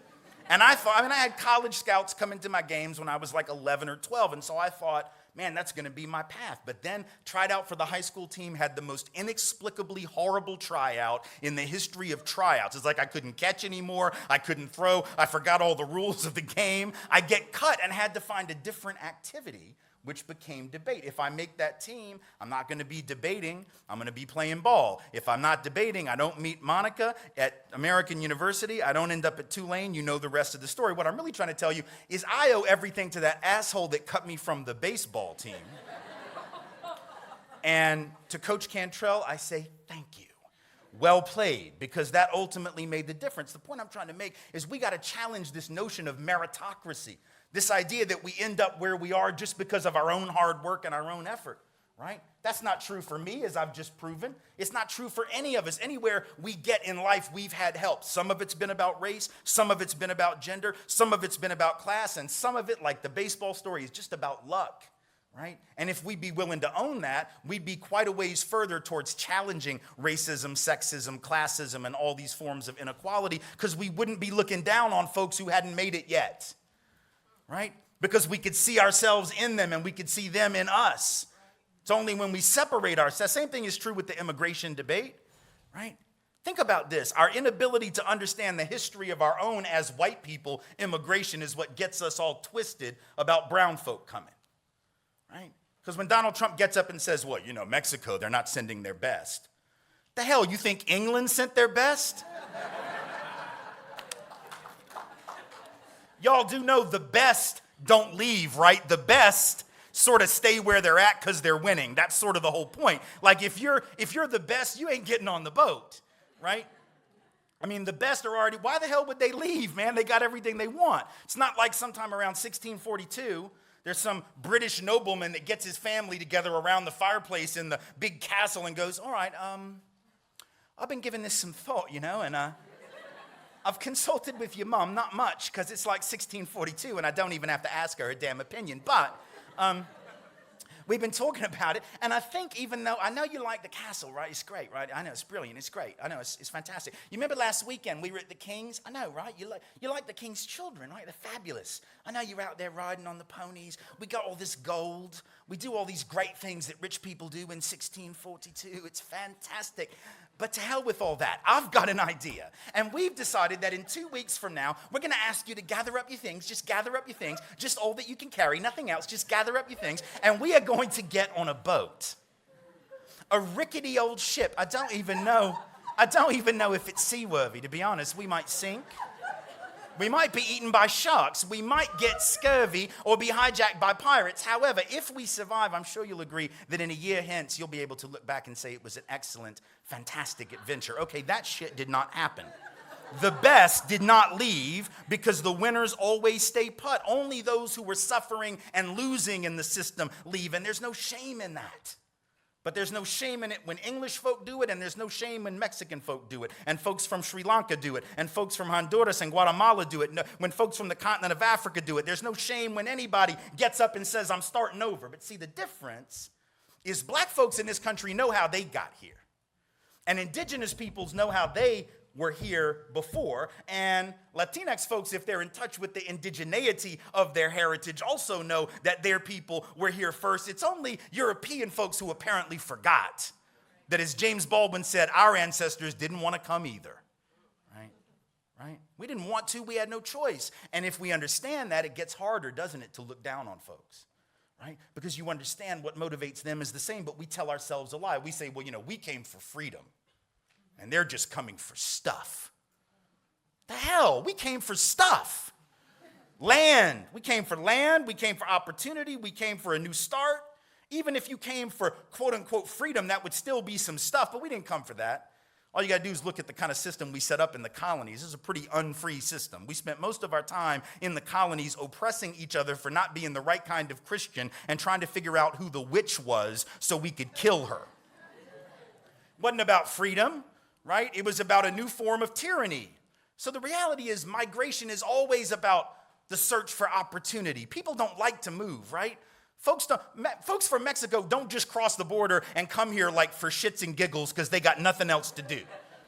And I had college scouts come into my games when I was like 11 or 12, and so I thought, man, that's going to be my path. But then tried out for the high school team, had the most inexplicably horrible tryout in the history of tryouts. It's like I couldn't catch anymore. I couldn't throw. I forgot all the rules of the game. I get cut and had to find a different activity, which became debate. If I make that team, I'm not going to be debating. I'm going to be playing ball. If I'm not debating, I don't meet Monica at American University. I don't end up at Tulane. You know the rest of the story. What I'm really trying to tell you is I owe everything to that asshole that cut me from the baseball team. And to Coach Cantrell, I say thank you. Well played, because that ultimately made the difference. The point I'm trying to make is we got to challenge this notion of meritocracy. This idea that we end up where we are just because of our own hard work and our own effort, right? That's not true for me, as I've just proven. It's not true for any of us. Anywhere we get in life, we've had help. Some of it's been about race, some of it's been about gender, some of it's been about class, and some of it, like the baseball story, is just about luck, right? And if we'd be willing to own that, we'd be quite a ways further towards challenging racism, sexism, classism, and all these forms of inequality, because we wouldn't be looking down on folks who hadn't made it yet. Right? Because we could see ourselves in them and we could see them in us. It's only when we separate ourselves. Same thing is true with the immigration debate, right? Think about this. Our inability to understand the history of our own as white people, immigration is what gets us all twisted about brown folk coming, right? Because when Donald Trump gets up and says, well, Mexico, they're not sending their best. The hell, you think England sent their best? Y'all do know the best don't leave, right? The best sort of stay where they're at because they're winning. That's sort of the whole point. Like if you're the best, you ain't getting on the boat, right? I mean, the best are already, why the hell would they leave, man? They got everything they want. It's not like sometime around 1642, there's some British nobleman that gets his family together around the fireplace in the big castle and goes, all right, I've been giving this some thought, and I've consulted with your mom, not much, because it's like 1642, and I don't even have to ask her damn opinion. But we've been talking about it, and I think even though, I know you like the castle, right? It's great, right? I know, it's brilliant, it's great. I know, it's fantastic. You remember last weekend we were at the King's? I know, right? You like the King's children, right? They're fabulous. I know you're out there riding on the ponies. We got all this gold. We do all these great things that rich people do in 1642. It's fantastic. But to hell with all that. I've got an idea. And we've decided that in 2 weeks from now, we're going to ask you to gather up your things. Just gather up your things. Just all that you can carry. Nothing else. Just gather up your things. And we are going to get on a boat. A rickety old ship. I don't even know if it's seaworthy, to be honest. We might sink. We might be eaten by sharks. We might get scurvy or be hijacked by pirates. However, if we survive, I'm sure you'll agree that in a year hence, you'll be able to look back and say it was an excellent, fantastic adventure. Okay, that shit did not happen. The best did not leave because the winners always stay put. Only those who were suffering and losing in the system leave, and there's no shame in that. But there's no shame in it when English folk do it, and there's no shame when Mexican folk do it, and folks from Sri Lanka do it, and folks from Honduras and Guatemala do it, when folks from the continent of Africa do it. There's no shame when anybody gets up and says, I'm starting over. But see, the difference is black folks in this country know how they got here, and indigenous peoples know how they were here before, and Latinx folks, if they're in touch with the indigeneity of their heritage, also know that their people were here first. It's only European folks who apparently forgot that, as James Baldwin said, our ancestors didn't want to come either, right? We didn't want to, we had no choice. And if we understand that, it gets harder, doesn't it, to look down on folks, right? Because you understand what motivates them is the same, but we tell ourselves a lie. We say, well, we came for freedom. And they're just coming for stuff. The hell? We came for stuff. Land. We came for land. We came for opportunity. We came for a new start. Even if you came for quote unquote freedom, that would still be some stuff, but we didn't come for that. All you got to do is look at the kind of system we set up in the colonies. This is a pretty unfree system. We spent most of our time in the colonies oppressing each other for not being the right kind of Christian and trying to figure out who the witch was so we could kill her. It wasn't about freedom, right? It was about a new form of tyranny. So the reality is migration is always about the search for opportunity. People don't like to move, right? Folks from Mexico don't just cross the border and come here like for shits and giggles because they got nothing else to do,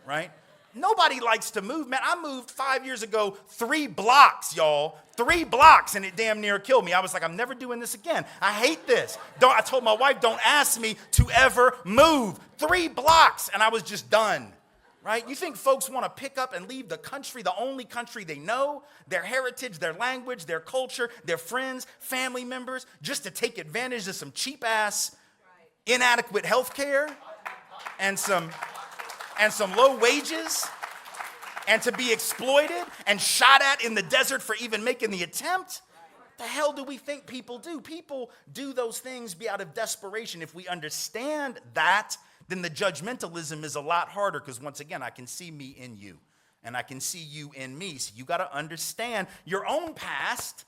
right? Nobody likes to move, man. I moved 5 years ago, 3 blocks, y'all. 3 blocks, and it damn near killed me. I was like, I'm never doing this again. I hate this. I told my wife, don't ask me to ever move. 3 blocks, and I was just done. Right? You think folks want to pick up and leave the country, the only country they know, their heritage, their language, their culture, their friends, family members, just to take advantage of some cheap-ass, inadequate health care and some low wages, and to be exploited and shot at in the desert for even making the attempt? The hell do we think people do? People do those things out of desperation. If we understand that, then the judgmentalism is a lot harder because, once again, I can see me in you and I can see you in me. So you got to understand your own past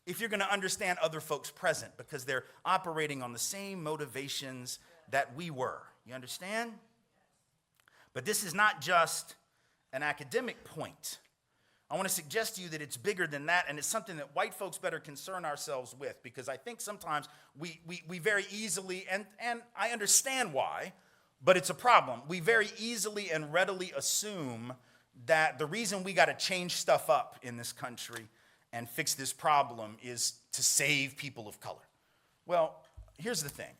if you're going to understand other folks' present, because they're operating on the same motivations that we were. You understand? But this is not just an academic point. I want to suggest to you that it's bigger than that, and it's something that white folks better concern ourselves with, because I think sometimes we very easily, and I understand why, but it's a problem. We very easily and readily assume that the reason we got to change stuff up in this country and fix this problem is to save people of color. Well, here's the thing.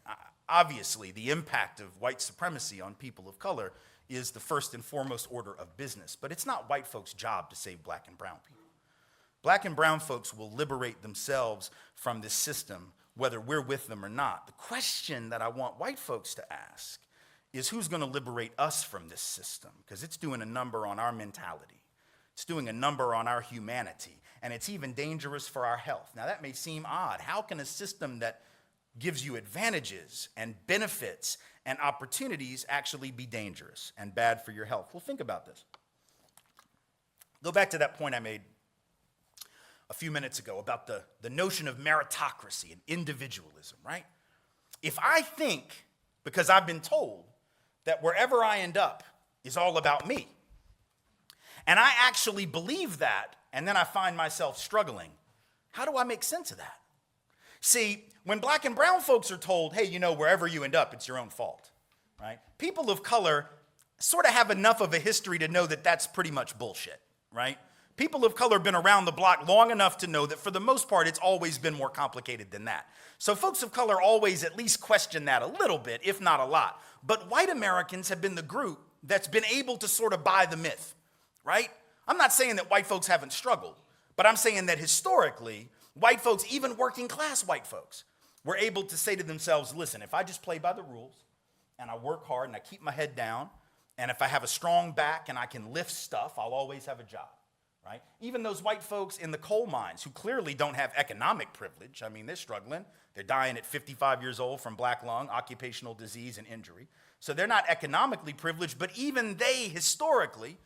Obviously, the impact of white supremacy on people of color is the first and foremost order of business, but it's not white folks' job to save black and brown people. Black and brown folks will liberate themselves from this system, whether we're with them or not. The question that I want white folks to ask is, who's going to liberate us from this system? Because it's doing a number on our mentality. It's doing a number on our humanity. And it's even dangerous for our health. Now, that may seem odd. How can a system that gives you advantages and benefits and opportunities actually be dangerous and bad for your health? Well, think about this. Go back to that point I made a few minutes ago about the notion of meritocracy and individualism, right? If I think, because I've been told, that wherever I end up is all about me, and I actually believe that, and then I find myself struggling, how do I make sense of that? See, when black and brown folks are told, hey, wherever you end up, it's your own fault, right? People of color sort of have enough of a history to know that that's pretty much bullshit, right? People of color have been around the block long enough to know that for the most part, it's always been more complicated than that. So folks of color always at least question that a little bit, if not a lot. But white Americans have been the group that's been able to sort of buy the myth, right? I'm not saying that white folks haven't struggled, but I'm saying that historically, white folks, even working class white folks, were able to say to themselves, listen, if I just play by the rules and I work hard and I keep my head down, and if I have a strong back and I can lift stuff, I'll always have a job. Right? Even those white folks in the coal mines who clearly don't have economic privilege, I mean, they're struggling. They're dying at 55 years old from black lung, occupational disease, and injury. So they're not economically privileged, but even they historically,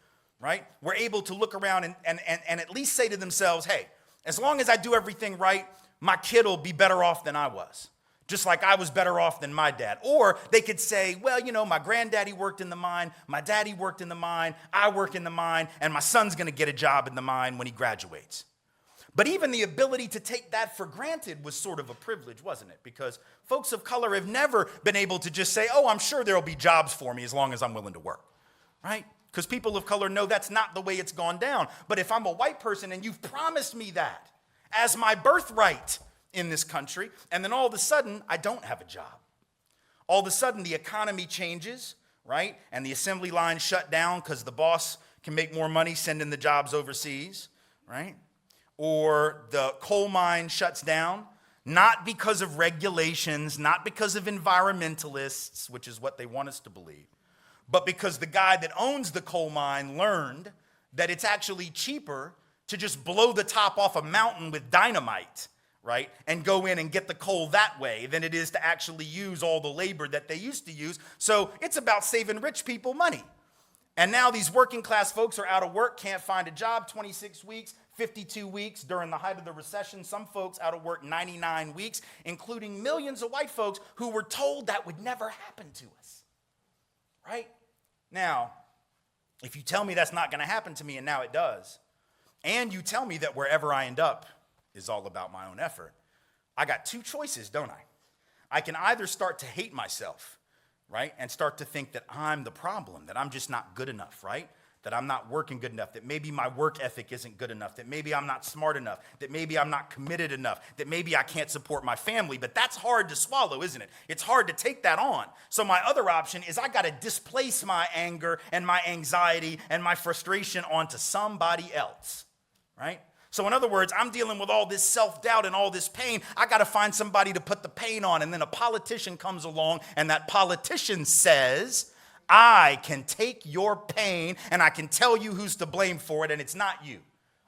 right, were able to look around and at least say to themselves, hey, as long as I do everything right, my kid will be better off than I was, just like I was better off than my dad. Or they could say, well, my granddaddy worked in the mine, my daddy worked in the mine, I work in the mine, and my son's going to get a job in the mine when he graduates. But even the ability to take that for granted was sort of a privilege, wasn't it? Because folks of color have never been able to just say, oh, I'm sure there'll be jobs for me as long as I'm willing to work, right? Because people of color know that's not the way it's gone down. But if I'm a white person and you've promised me that as my birthright in this country, and then all of a sudden, I don't have a job. All of a sudden, the economy changes, right? And the assembly line shut down because the boss can make more money sending the jobs overseas, right? Or the coal mine shuts down, not because of regulations, not because of environmentalists, which is what they want us to believe, but because the guy that owns the coal mine learned that it's actually cheaper to just blow the top off a mountain with dynamite, right, and go in and get the coal that way than it is to actually use all the labor that they used to use. So it's about saving rich people money. And now these working class folks are out of work, can't find a job, 26 weeks, 52 weeks during the height of the recession. Some folks out of work 99 weeks, including millions of white folks who were told that would never happen to us, right? Now, if you tell me that's not going to happen to me, and now it does, and you tell me that wherever I end up is all about my own effort, I got two choices, don't I? I can either start to hate myself, right? And start to think that I'm the problem, that I'm just not good enough, right? That I'm not working good enough, that maybe my work ethic isn't good enough, that maybe I'm not smart enough, that maybe I'm not committed enough, that maybe I can't support my family. But that's hard to swallow, isn't it? It's hard to take that on. So my other option is I got to displace my anger and my anxiety and my frustration onto somebody else, right? So in other words, I'm dealing with all this self-doubt and all this pain. I got to find somebody to put the pain on. And then a politician comes along, and that politician says, I can take your pain and I can tell you who's to blame for it, and it's not you.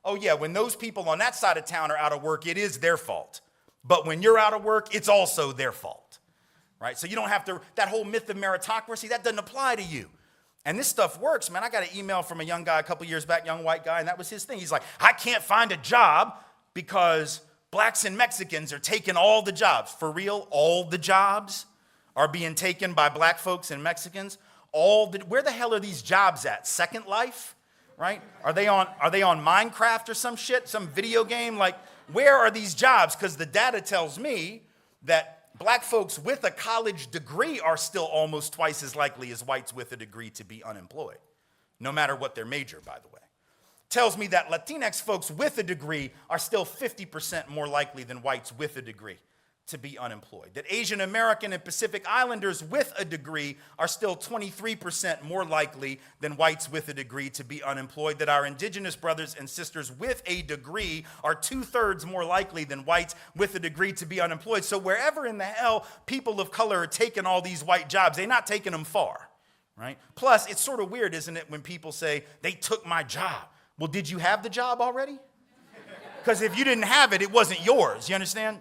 Oh yeah, when those people on that side of town are out of work, it is their fault. But when you're out of work, it's also their fault, right? So you don't have to, that whole myth of meritocracy, that doesn't apply to you. And this stuff works, man. I got an email from a young guy a couple years back, young white guy, and that was his thing. He's like, I can't find a job because blacks and Mexicans are taking all the jobs. For real, all the jobs are being taken by black folks and Mexicans. Where the hell are these jobs at? Second Life, right? Are they on Minecraft or some shit, some video game? Like, where are these jobs? Because the data tells me that black folks with a college degree are still almost twice as likely as whites with a degree to be unemployed, no matter what their major, by the way. Tells me that Latinx folks with a degree are still 50% more likely than whites with a degree to be unemployed. That Asian American and Pacific Islanders with a degree are still 23% more likely than whites with a degree to be unemployed. That our indigenous brothers and sisters with a degree are 2/3 more likely than whites with a degree to be unemployed. So wherever in the hell people of color are taking all these white jobs, they're not taking them far, right? Plus, it's sort of weird, isn't it, when people say, they took my job. Well, did you have the job already? Because if you didn't have it, it wasn't yours, you understand?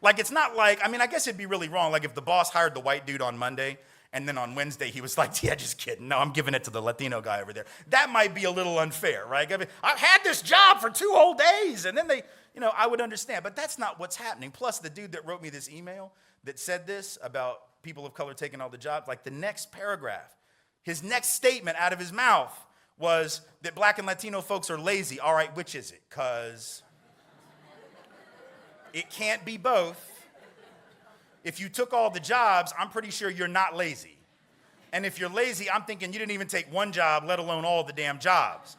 Like, it's not like, I mean, I guess it'd be really wrong. Like, if the boss hired the white dude on Monday, and then on Wednesday he was like, yeah, just kidding. No, I'm giving it to the Latino guy over there. That might be a little unfair, right? I mean, I've had this job for 2 whole days, and then they, I would understand. But that's not what's happening. Plus, the dude that wrote me this email that said this about people of color taking all the jobs, like the next paragraph, his next statement out of his mouth was that black and Latino folks are lazy. All right, which is it? Because it can't be both. If you took all the jobs, I'm pretty sure you're not lazy. And if you're lazy, I'm thinking you didn't even take one job, let alone all the damn jobs.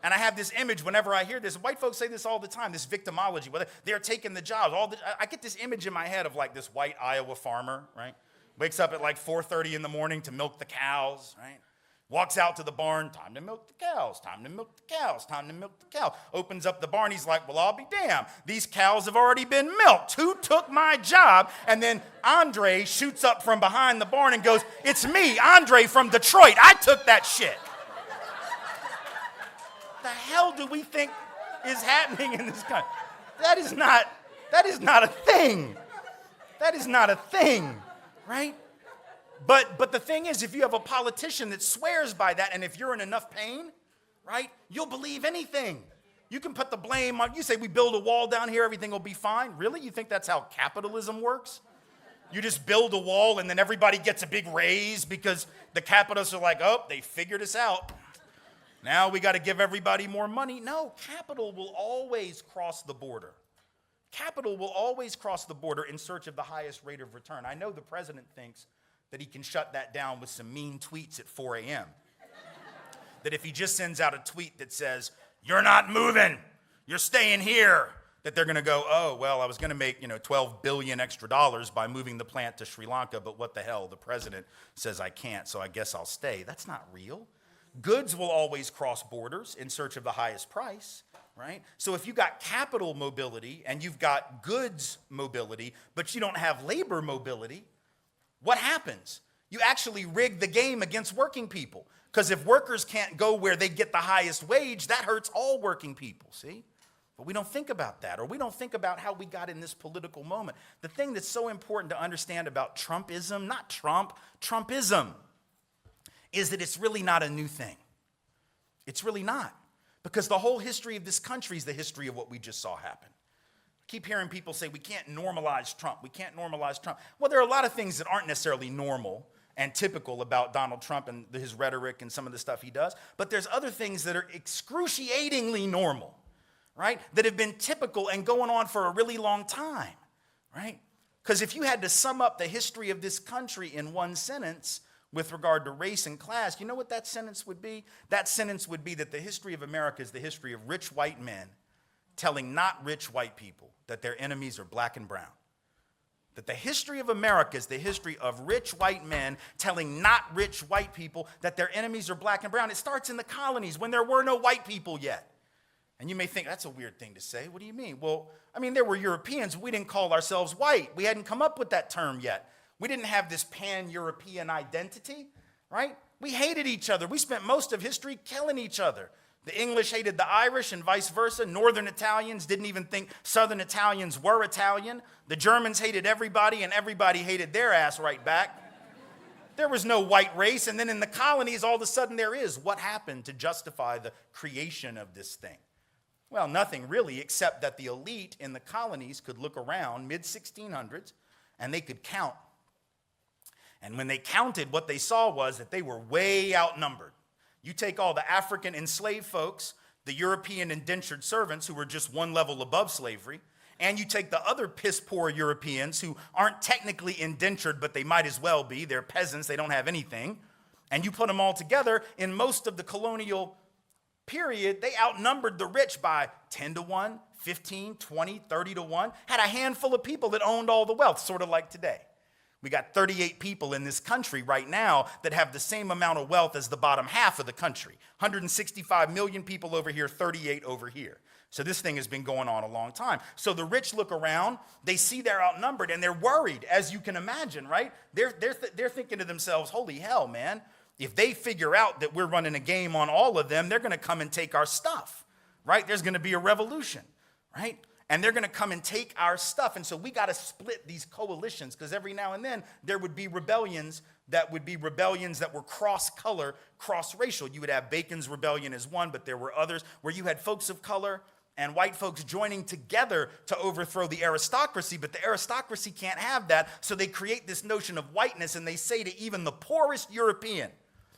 And I have this image whenever I hear this. White folks say this all the time, this victimology. Where they're taking the jobs. I get this image in my head of like this white Iowa farmer, right? Wakes up at like 4:30 in the morning to milk the cows, right? Walks out to the barn, time to milk the cows, time to milk the cows, time to milk the cow. Opens up the barn, he's like, well, I'll be damned. These cows have already been milked. Who took my job? And then Andre shoots up from behind the barn and goes, it's me, Andre from Detroit. I took that shit. The hell do we think is happening in this country? That is not a thing. That is not a thing, right? But the thing is, if you have a politician that swears by that, and if you're in enough pain, right, you'll believe anything. You can put the blame on, you say we build a wall down here, everything will be fine. Really? You think that's how capitalism works? You just build a wall and then everybody gets a big raise because the capitalists are like, oh, they figured us out. Now we got to give everybody more money. No, capital will always cross the border. Capital will always cross the border in search of the highest rate of return. I know the president thinks that he can shut that down with some mean tweets at 4 a.m. That if he just sends out a tweet that says, you're not moving, you're staying here, that they're going to go, oh, well, I was going to make, $12 billion extra by moving the plant to Sri Lanka, but what the hell, the president says I can't, so I guess I'll stay. That's not real. Goods will always cross borders in search of the highest price, right? So if you got capital mobility and you've got goods mobility, but you don't have labor mobility, what happens? You actually rig the game against working people. Because if workers can't go where they get the highest wage, that hurts all working people, see? But we don't think about that, or we don't think about how we got in this political moment. The thing that's so important to understand about Trumpism, not Trump, Trumpism, is that it's really not a new thing. It's really not. Because the whole history of this country is the history of what we just saw happen. I keep hearing people say, we can't normalize Trump. We can't normalize Trump. Well, there are a lot of things that aren't necessarily normal and typical about Donald Trump and his rhetoric and some of the stuff he does. But there's other things that are excruciatingly normal, right? That have been typical and going on for a really long time, right? Because if you had to sum up the history of this country in one sentence with regard to race and class, you know what that sentence would be? That sentence would be that the history of America is the history of rich white men telling not rich white people that their enemies are black and brown. That the history of America is the history of rich white men telling not rich white people that their enemies are black and brown. It starts in the colonies when there were no white people yet. And you may think, that's a weird thing to say. What do you mean? Well, I mean, there were Europeans. We didn't call ourselves white. We hadn't come up with that term yet. We didn't have this pan-European identity, right? We hated each other. We spent most of history killing each other. The English hated the Irish and vice versa. Northern Italians didn't even think Southern Italians were Italian. The Germans hated everybody, and everybody hated their ass right back. There was no white race, and then in the colonies, all of a sudden there is. What happened to justify the creation of this thing? Well, nothing really, except that the elite in the colonies could look around mid-1600s, and they could count. And when they counted, what they saw was that they were way outnumbered. You take all the African enslaved folks, the European indentured servants who were just one level above slavery, and you take the other piss-poor Europeans who aren't technically indentured, but they might as well be. They're peasants. They don't have anything. And you put them all together, in most of the colonial period, they outnumbered the rich by 10 to 1, 15, 20, 30 to 1, had a handful of people that owned all the wealth, sort of like today. We got 38 people in this country right now that have the same amount of wealth as the bottom half of the country. 165 million people over here, 38 over here. So this thing has been going on a long time. So the rich look around, they see they're outnumbered, and they're worried, as you can imagine, right? They're thinking to themselves, holy hell, man. If they figure out that we're running a game on all of them, they're going to come and take our stuff, right? There's going to be a revolution, right? And they're going to come and take our stuff. And so we got to split these coalitions, because every now and then there would be rebellions that were cross-color, cross-racial. You would have Bacon's Rebellion as one, but there were others where you had folks of color and white folks joining together to overthrow the aristocracy, but the aristocracy can't have that, so they create this notion of whiteness, and they say to even the poorest European,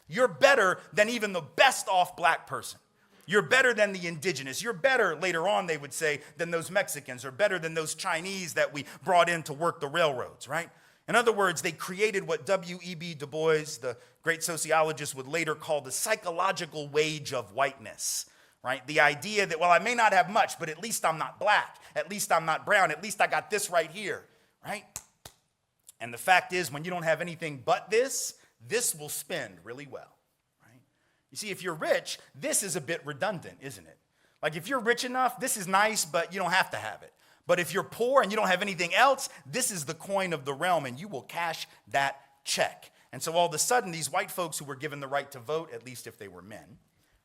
you're better than even the best off black person. You're better than the indigenous. You're better, later on they would say, than those Mexicans, or better than those Chinese that we brought in to work the railroads, right? In other words, they created what W.E.B. Du Bois, the great sociologist, would later call the psychological wage of whiteness, right? The idea that, well, I may not have much, but at least I'm not black. At least I'm not brown. At least I got this right here, right? And the fact is, when you don't have anything but this will spend really well. You see, if you're rich, this is a bit redundant, isn't it? Like if you're rich enough, this is nice, but you don't have to have it. But if you're poor and you don't have anything else, this is the coin of the realm, and you will cash that check. And so all of a sudden, these white folks who were given the right to vote, at least if they were men,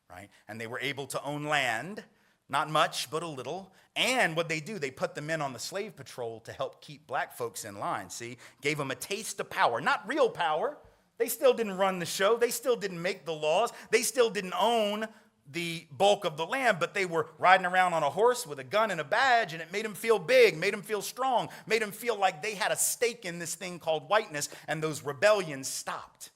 right? And they were able to own land, not much, but a little. And what they do, they put the men on the slave patrol to help keep black folks in line, see? Gave them a taste of power, not real power. They still didn't run the show. They still didn't make the laws. They still didn't own the bulk of the land, but they were riding around on a horse with a gun and a badge, and it made them feel big, made them feel strong, made them feel like they had a stake in this thing called whiteness, and those rebellions stopped.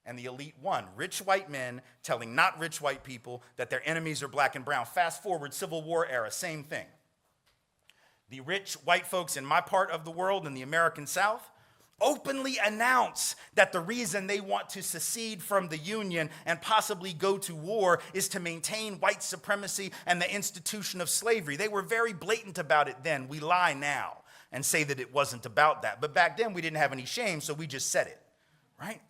And the elite won. Rich white men telling not rich white people that their enemies are black and brown. Fast forward, Civil War era, same thing. The rich white folks in my part of the world, in the American South, openly announce that the reason they want to secede from the Union and possibly go to war is to maintain white supremacy and the institution of slavery. They were very blatant about it then. We lie now and say that it wasn't about that. But back then we didn't have any shame, so we just said it, right?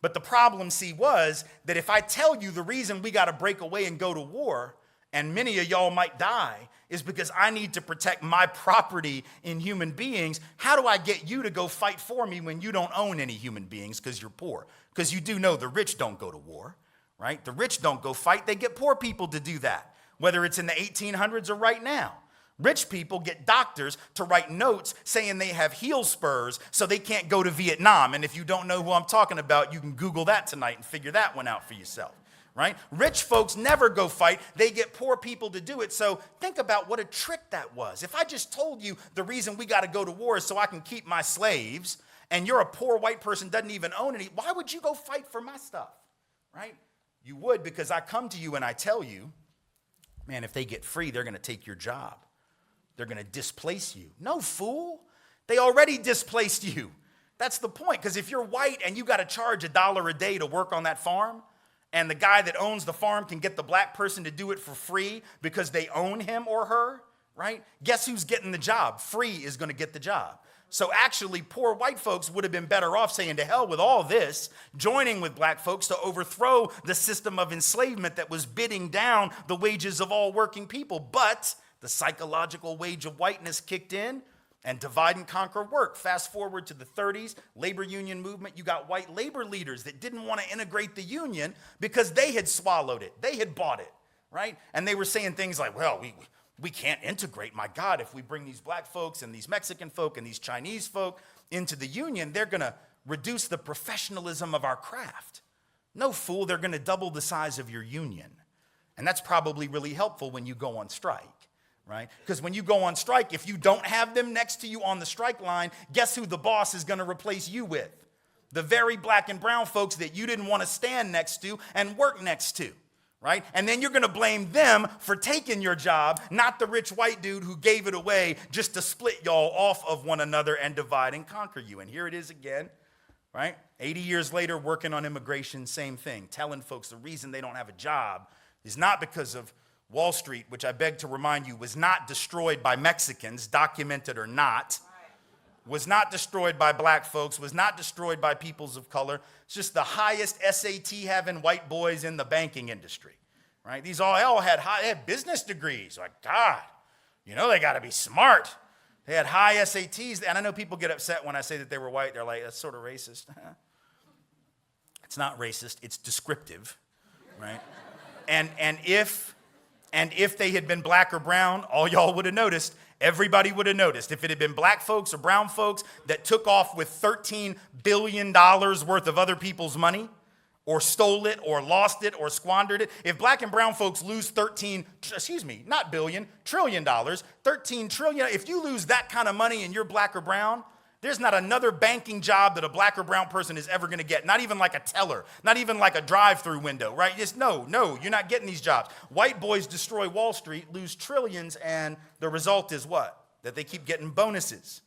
But the problem, see, was that if I tell you the reason we got to break away and go to war, and many of y'all might die, is because I need to protect my property in human beings. How do I get you to go fight for me when you don't own any human beings because you're poor? Because you do know the rich don't go to war, right? The rich don't go fight. They get poor people to do that, whether it's in the 1800s or right now. Rich people get doctors to write notes saying they have heel spurs so they can't go to Vietnam. And if you don't know who I'm talking about, you can Google that tonight and figure that one out for yourself, right? Rich folks never go fight. They get poor people to do it. So think about what a trick that was. If I just told you the reason we got to go to war is so I can keep my slaves, and you're a poor white person, doesn't even own any, why would you go fight for my stuff, right? You would, because I come to you and I tell you, man, if they get free, they're going to take your job. They're going to displace you. No, fool. They already displaced you. That's the point, because if you're white and you got to charge $1 a day to work on that farm, and the guy that owns the farm can get the black person to do it for free because they own him or her, right? Guess who's getting the job? Free is going to get the job. So actually, poor white folks would have been better off saying to hell with all this, joining with black folks to overthrow the system of enslavement that was bidding down the wages of all working people. But the psychological wage of whiteness kicked in, and divide and conquer work. Fast forward to the 30s, labor union movement. You got white labor leaders that didn't want to integrate the union because they had swallowed it. They had bought it, right? And they were saying things like, well, we can't integrate. My God, if we bring these black folks and these Mexican folk and these Chinese folk into the union, they're going to reduce the professionalism of our craft. No, fool, they're going to double the size of your union. And that's probably really helpful when you go on strike. Right? Because when you go on strike, if you don't have them next to you on the strike line, guess who the boss is going to replace you with? The very black and brown folks that you didn't want to stand next to and work next to, right? And then you're going to blame them for taking your job, not the rich white dude who gave it away just to split y'all off of one another and divide and conquer you. And here it is again, right? 80 years later, working on immigration, same thing, telling folks the reason they don't have a job is not because of Wall Street, which I beg to remind you, was not destroyed by Mexicans, documented or not, was not destroyed by black folks, was not destroyed by peoples of color. It's just the highest SAT-having white boys in the banking industry, right? These all had they had business degrees. Like, God, you know they got to be smart. They had high SATs, and I know people get upset when I say that they were white. They're like, that's sort of racist. It's not racist. It's descriptive, right? And if they had been black or brown, all y'all would have noticed, everybody would have noticed. If it had been black folks or brown folks that took off with $13 billion worth of other people's money, or stole it, or lost it, or squandered it, if black and brown folks lose trillion, 13 trillion, if you lose that kind of money and you're black or brown, there's not another banking job that a black or brown person is ever going to get. Not even like a teller, not even like a drive-through window, right? Just no, you're not getting these jobs. White boys destroy Wall Street, lose trillions, and the result is what? That they keep getting bonuses.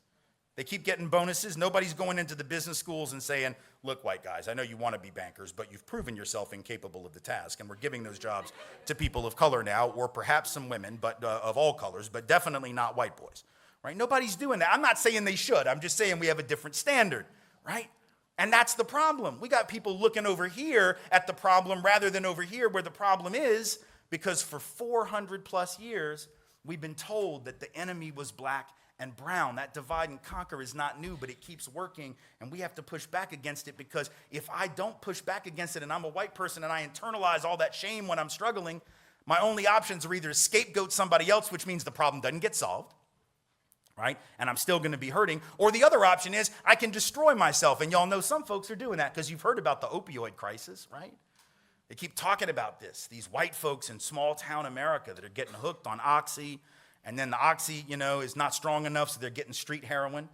They keep getting bonuses. Nobody's going into the business schools and saying, look, white guys, I know you want to be bankers, but you've proven yourself incapable of the task, and we're giving those jobs to people of color now, or perhaps some women, but of all colors, but definitely not white boys. Right? Nobody's doing that. I'm not saying they should. I'm just saying we have a different standard, right? And that's the problem. We got people looking over here at the problem rather than over here where the problem is, because for 400 plus years, we've been told that the enemy was black and brown. That divide and conquer is not new, but it keeps working, and we have to push back against it, because if I don't push back against it and I'm a white person and I internalize all that shame when I'm struggling, my only options are either scapegoat somebody else, which means the problem doesn't get solved, right? And I'm still going to be hurting. Or the other option is I can destroy myself. And y'all know some folks are doing that because you've heard about the opioid crisis, right? They keep talking about this. These white folks in small town America that are getting hooked on Oxy, and then the Oxy, is not strong enough, so they're getting street heroin.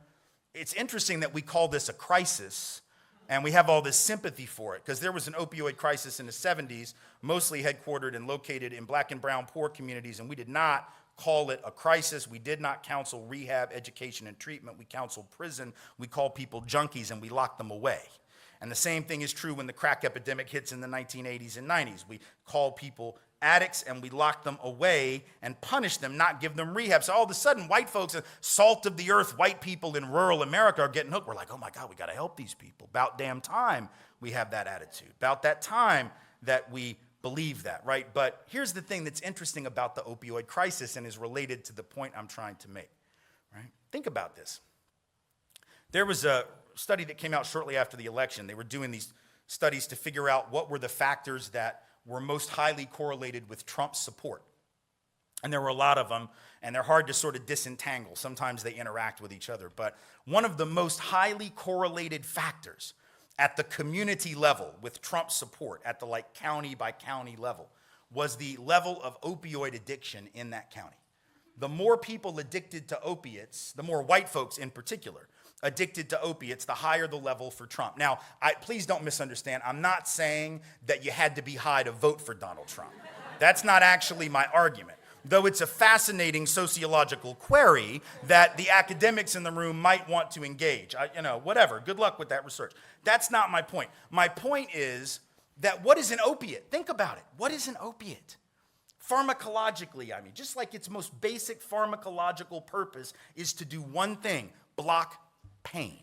It's interesting that we call this a crisis, and we have all this sympathy for it, because there was an opioid crisis in the 70s, mostly headquartered and located in black and brown poor communities, and we did not call it a crisis. We did not counsel rehab, education, and treatment. We counseled prison. We called people junkies, and we locked them away. And the same thing is true when the crack epidemic hits in the 1980s and 90s. We call people addicts, and we lock them away and punish them, not give them rehab. So all of a sudden, white folks, salt of the earth, white people in rural America are getting hooked. We're like, oh my God, we got to help these people. About damn time we have that attitude. About that time that we believe that, right? But here's the thing that's interesting about the opioid crisis and is related to the point I'm trying to make, right? Think about this. There was a study that came out shortly after the election. They were doing these studies to figure out what were the factors that were most highly correlated with Trump's support. And there were a lot of them, and they're hard to sort of disentangle. Sometimes they interact with each other. But one of the most highly correlated factors at the community level with Trump support at the like county by county level was the level of opioid addiction in that county. The more people addicted to opiates, the more white folks in particular addicted to opiates, the higher the level for Trump. Now, please don't misunderstand. I'm not saying that you had to be high to vote for Donald Trump. That's not actually my argument, though it's a fascinating sociological query that the academics in the room might want to engage. Whatever. Good luck with that research. That's not my point. My point is that what is an opiate? Think about it. What is an opiate? Pharmacologically, just like its most basic pharmacological purpose is to do one thing: block pain,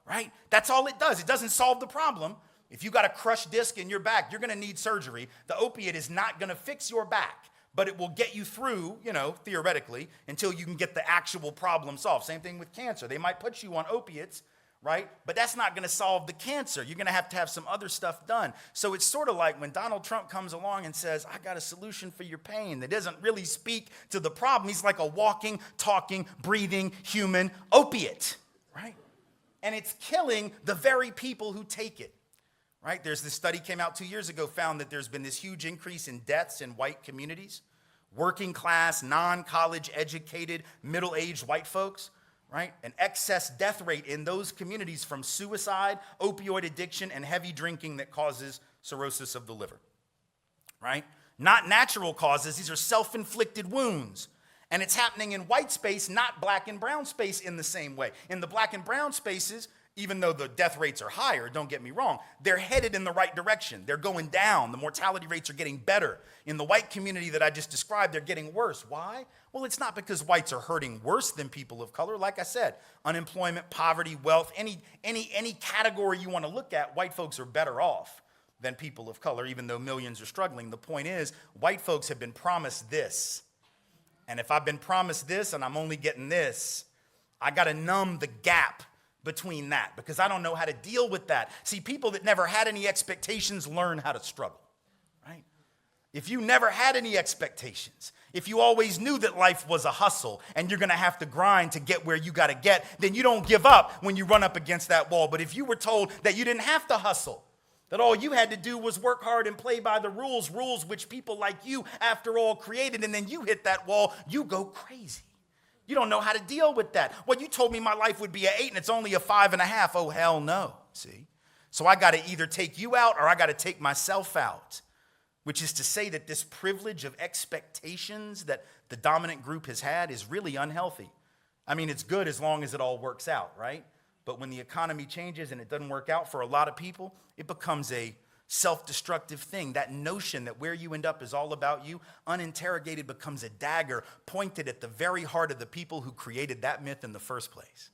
right? That's all it does. It doesn't solve the problem. If you got a crushed disc in your back, you're going to need surgery. The opiate is not going to fix your back, but it will get you through, theoretically, until you can get the actual problem solved. Same thing with cancer. They might put you on opiates, right? But that's not going to solve the cancer. You're going to have some other stuff done. So it's sort of like when Donald Trump comes along and says, I got a solution for your pain, that doesn't really speak to the problem. He's like a walking, talking, breathing human opiate, right? And it's killing the very people who take it, right? There's this study came out 2 years ago, found that there's been this huge increase in deaths in white communities, working class, non-college educated, middle-aged white folks, right? An excess death rate in those communities from suicide, opioid addiction, and heavy drinking that causes cirrhosis of the liver, right? Not natural causes. These are self-inflicted wounds. And it's happening in white space, not black and brown space in the same way. In the black and brown spaces, even though the death rates are higher, don't get me wrong, they're headed in the right direction. They're going down. The mortality rates are getting better. In the white community that I just described, they're getting worse. Why? Well, it's not because whites are hurting worse than people of color. Like I said, unemployment, poverty, wealth, any category you want to look at, white folks are better off than people of color, even though millions are struggling. The point is, white folks have been promised this. And if I've been promised this and I'm only getting this, I got to numb the gap between that because I don't know how to deal with that. See, people that never had any expectations learn how to struggle, right? If you never had any expectations, if you always knew that life was a hustle and you're going to have to grind to get where you got to get, then you don't give up when you run up against that wall. But if you were told that you didn't have to hustle, that all you had to do was work hard and play by the rules which people like you, after all, created, and then you hit that wall, you go crazy. You don't know how to deal with that. Well, you told me my life would be an 8 and it's only a 5.5. Oh, hell no, see? So I got to either take you out or I got to take myself out, which is to say that this privilege of expectations that the dominant group has had is really unhealthy. It's good as long as it all works out, right? But when the economy changes and it doesn't work out for a lot of people, it becomes a self-destructive thing. That notion that where you end up is all about you, uninterrogated, becomes a dagger pointed at the very heart of the people who created that myth in the first place.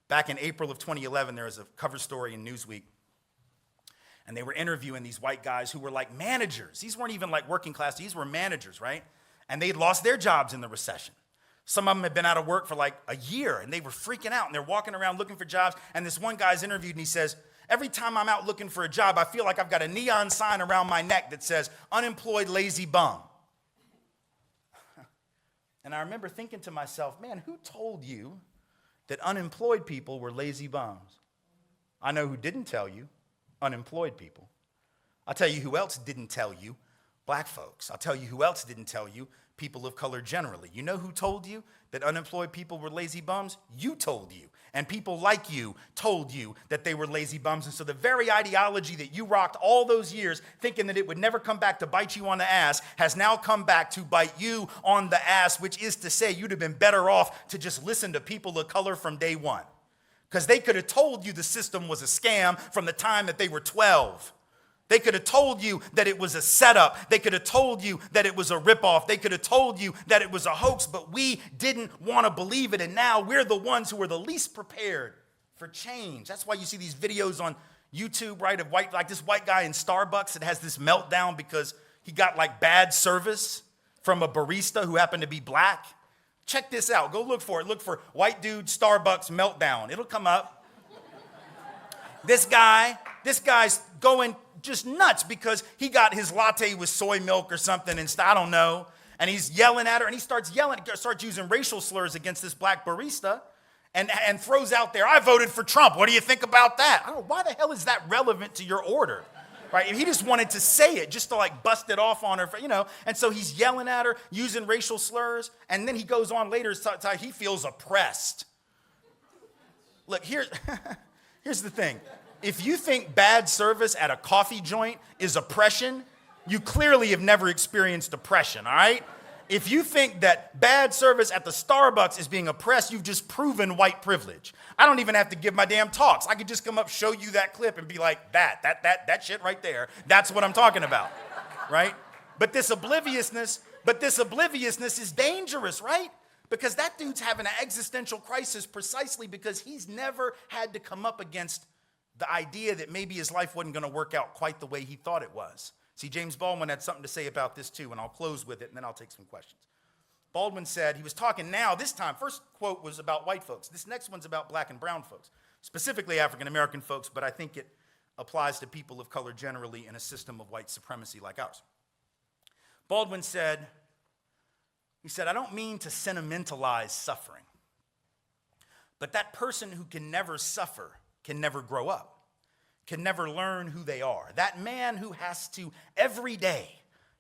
Back in April of 2011, there was a cover story in Newsweek, and they were interviewing these white guys who were like managers. These weren't even like working class. These were managers, right? And they'd lost their jobs in the recession. Some of them had been out of work for like a year, and they were freaking out, and they're walking around looking for jobs. And this one guy's interviewed, and he says, every time I'm out looking for a job, I feel like I've got a neon sign around my neck that says, unemployed lazy bum. And I remember thinking to myself, man, who told you that unemployed people were lazy bums? I know who didn't tell you, unemployed people. I'll tell you who else didn't tell you, black folks. I'll tell you who else didn't tell you, people of color generally. You know who told you that unemployed people were lazy bums? You told you. And people like you told you that they were lazy bums. And so the very ideology that you rocked all those years thinking that it would never come back to bite you on the ass has now come back to bite you on the ass, which is to say you'd have been better off to just listen to people of color from day one. Because they could have told you the system was a scam from the time that they were 12. They could have told you that it was a setup. They could have told you that it was a ripoff. They could have told you that it was a hoax, but we didn't want to believe it. And now we're the ones who are the least prepared for change. That's why you see these videos on YouTube, right, of this white guy in Starbucks that has this meltdown because he got like bad service from a barista who happened to be black. Check this out. Go look for it. Look for white dude Starbucks meltdown. It'll come up. This guy's going just nuts because he got his latte with soy milk or something and I don't know. And he's yelling at her and he starts using racial slurs against this black barista. and throws out there, I voted for Trump. What do you think about that? I don't know, why the hell is that relevant to your order? Right? He just wanted to say it, just to like bust it off on her, and so he's yelling at her, using racial slurs, and then he goes on later to tell he feels oppressed. Look, here's the thing. If you think bad service at a coffee joint is oppression, you clearly have never experienced oppression, all right? If you think that bad service at the Starbucks is being oppressed, you've just proven white privilege. I don't even have to give my damn talks. I could just come up, show you that clip and be like, that shit right there, that's what I'm talking about, right? But this obliviousness is dangerous, right? Because that dude's having an existential crisis precisely because he's never had to come up against the idea that maybe his life wasn't gonna work out quite the way he thought it was. See, James Baldwin had something to say about this too, and I'll close with it, and then I'll take some questions. Baldwin said, he was talking now, this time, first quote was about white folks. This next one's about black and brown folks, specifically African-American folks, but I think it applies to people of color generally in a system of white supremacy like ours. Baldwin said, I don't mean to sentimentalize suffering, but that person who can never suffer can never grow up, can never learn who they are. That man who has to, every day,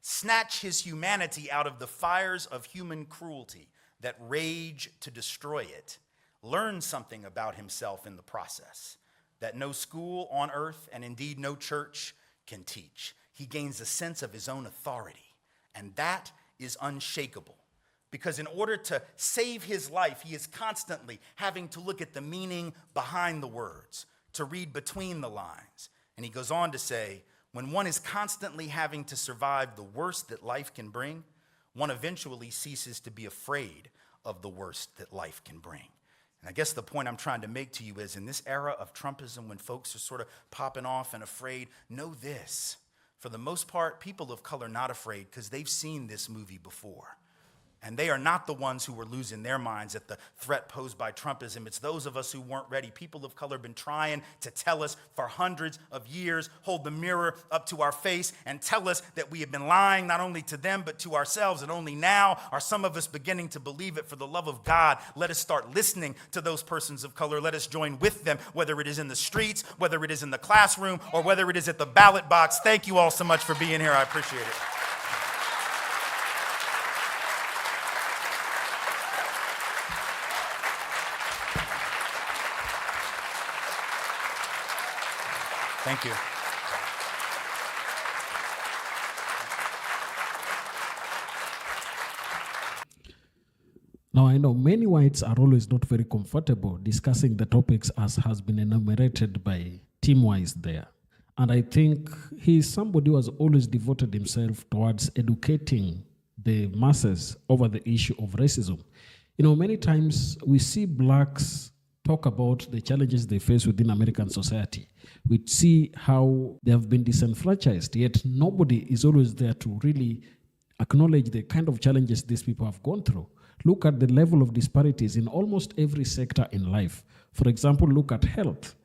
snatch his humanity out of the fires of human cruelty that rage to destroy it, learns something about himself in the process that no school on earth, and indeed no church, can teach. He gains a sense of his own authority, and that is unshakable. Because in order to save his life, he is constantly having to look at the meaning behind the words, to read between the lines. And he goes on to say, when one is constantly having to survive the worst that life can bring, one eventually ceases to be afraid of the worst that life can bring. And I guess the point I'm trying to make to you is in this era of Trumpism, when folks are sort of popping off and afraid, know this. For the most part, people of color are not afraid because they've seen this movie before. And they are not the ones who were losing their minds at the threat posed by Trumpism. It's those of us who weren't ready. People of color have been trying to tell us for hundreds of years, hold the mirror up to our face and tell us that we have been lying not only to them but to ourselves. And only now are some of us beginning to believe it. For the love of God, let us start listening to those persons of color. Let us join with them, whether it is in the streets, whether it is in the classroom, or whether it is at the ballot box. Thank you all so much for being here. I appreciate it. Thank you. Now, I know many whites are always not very comfortable discussing the topics as has been enumerated by Tim Wise there. And I think he is somebody who has always devoted himself towards educating the masses over the issue of racism. Many times we see blacks talk about the challenges they face within American society. We see how they have been disenfranchised, yet nobody is always there to really acknowledge the kind of challenges these people have gone through. Look at the level of disparities in almost every sector in life. For example, look at health.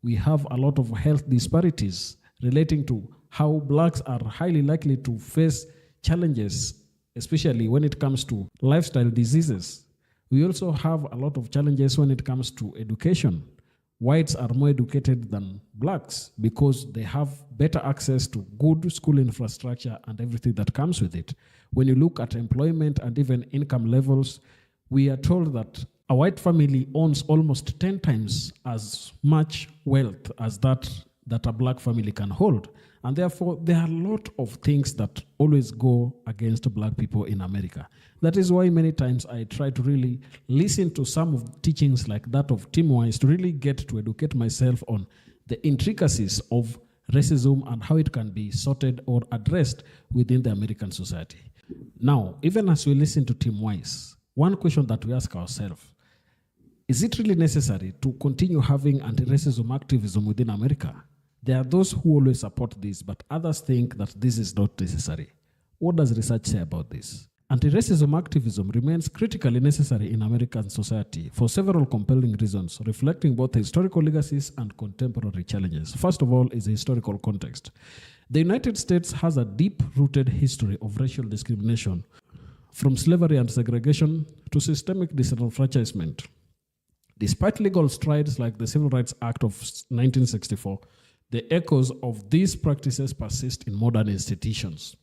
We have a lot of health disparities relating to how blacks are highly likely to face challenges, especially when it comes to lifestyle diseases. We also have a lot of challenges when it comes to education. Whites are more educated than blacks because they have better access to good school infrastructure and everything that comes with it. When you look at employment and even income levels, we are told that a white family owns almost 10 times as much wealth as that a black family can hold. And therefore, there are a lot of things that always go against black people in America. That is why many times I try to really listen to some of teachings like that of Tim Wise to really get to educate myself on the intricacies of racism and how it can be sorted or addressed within the American society. Now, even as we listen to Tim Wise, one question that we ask ourselves, is it really necessary to continue having anti-racism activism within America? There are those who always support this, but others think that this is not necessary. What does research say about this? Anti-racism activism remains critically necessary in American society for several compelling reasons, reflecting both historical legacies and contemporary challenges. First of all is the historical context. The United States has a deep-rooted history of racial discrimination, from slavery and segregation to systemic disenfranchisement. Despite legal strides like the Civil Rights Act of 1964, the echoes of these practices persist in modern institutions.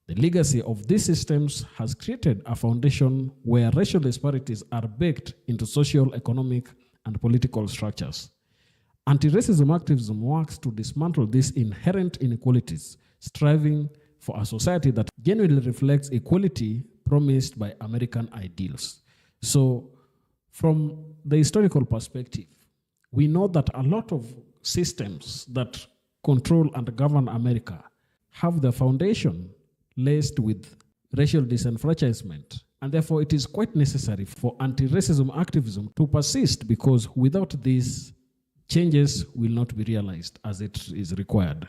The legacy of these systems has created a foundation where racial disparities are baked into social, economic, and political structures. Anti-racism activism works to dismantle these inherent inequalities, striving for a society that genuinely reflects equality promised by American ideals. So, from the historical perspective, we know that a lot of systems that control and govern America have their foundation laced with racial disenfranchisement. And therefore, it is quite necessary for anti-racism activism to persist, because without this, changes will not be realized as it is required.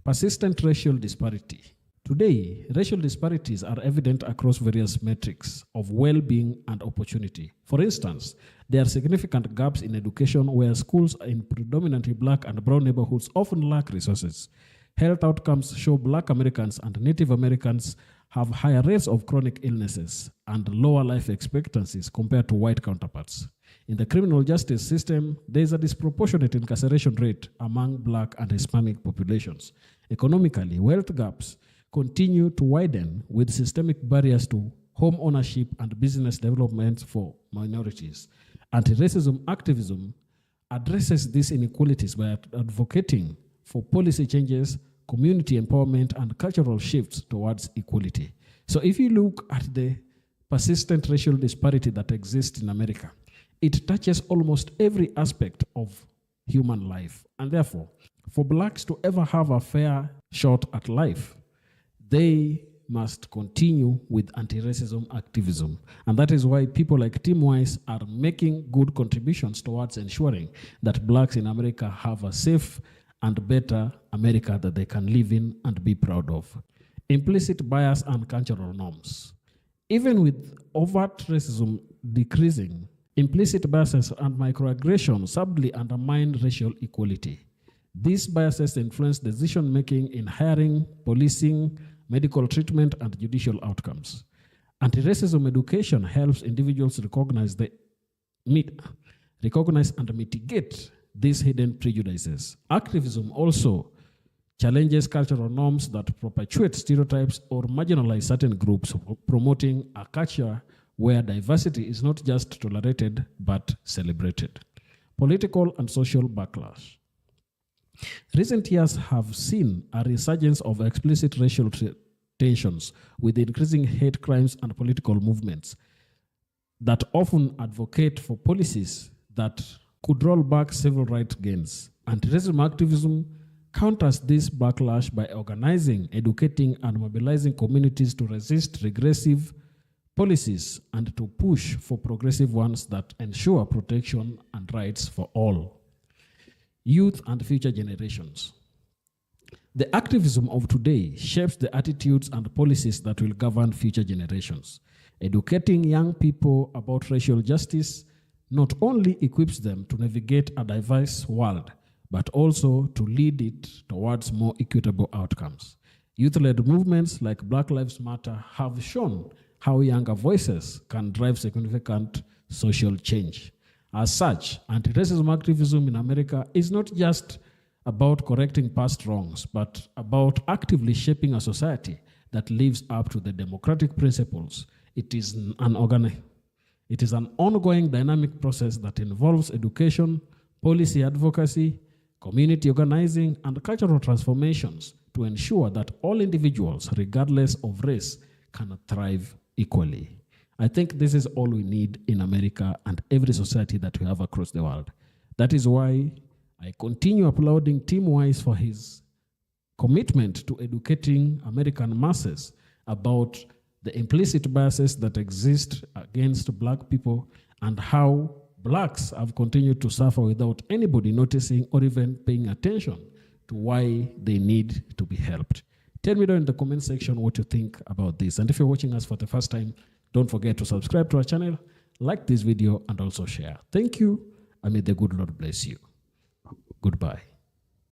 Persistent racial disparity. Today, racial disparities are evident across various metrics of well-being and opportunity. For instance, there are significant gaps in education where schools in predominantly Black and brown neighborhoods often lack resources. Health outcomes show Black Americans and Native Americans have higher rates of chronic illnesses and lower life expectancies compared to white counterparts. In the criminal justice system, there is a disproportionate incarceration rate among Black and Hispanic populations. Economically, wealth gaps continue to widen with systemic barriers to home ownership and business development for minorities. Anti-racism activism addresses these inequalities by advocating for policy changes, community empowerment, and cultural shifts towards equality. So if you look at the persistent racial disparity that exists in America, it touches almost every aspect of human life. And therefore, for Blacks to ever have a fair shot at life, they must continue with anti-racism activism. And that is why people like Tim Wise are making good contributions towards ensuring that Blacks in America have a safe and better America that they can live in and be proud of. Implicit bias and cultural norms. Even with overt racism decreasing, implicit biases and microaggressions subtly undermine racial equality. These biases influence decision-making in hiring, policing, medical treatment, and judicial outcomes. Anti-racism education helps individuals recognize and mitigate these hidden prejudices. Activism also challenges cultural norms that perpetuate stereotypes or marginalize certain groups, promoting a culture where diversity is not just tolerated but celebrated. Political and social backlash. Recent years have seen a resurgence of explicit racial tensions with increasing hate crimes and political movements that often advocate for policies that could roll back civil rights gains. Anti-racism activism counters this backlash by organizing, educating, and mobilizing communities to resist regressive policies and to push for progressive ones that ensure protection and rights for all. Youth and future generations. The activism of today shapes the attitudes and policies that will govern future generations. Educating young people about racial justice not only equips them to navigate a diverse world, but also to lead it towards more equitable outcomes. Youth-led movements like Black Lives Matter have shown how younger voices can drive significant social change. As such, anti-racism activism in America is not just about correcting past wrongs, but about actively shaping a society that lives up to the democratic principles. It is an ongoing dynamic process that involves education, policy advocacy, community organizing, and cultural transformations to ensure that all individuals, regardless of race, can thrive equally. I think this is all we need in America and every society that we have across the world. That is why I continue applauding Tim Wise for his commitment to educating American masses about the implicit biases that exist against Black people and how Blacks have continued to suffer without anybody noticing or even paying attention to why they need to be helped. Tell me down in the comment section what you think about this. And if you're watching us for the first time, don't forget to subscribe to our channel, like this video, and also share. Thank you, and may the good Lord bless you. Goodbye.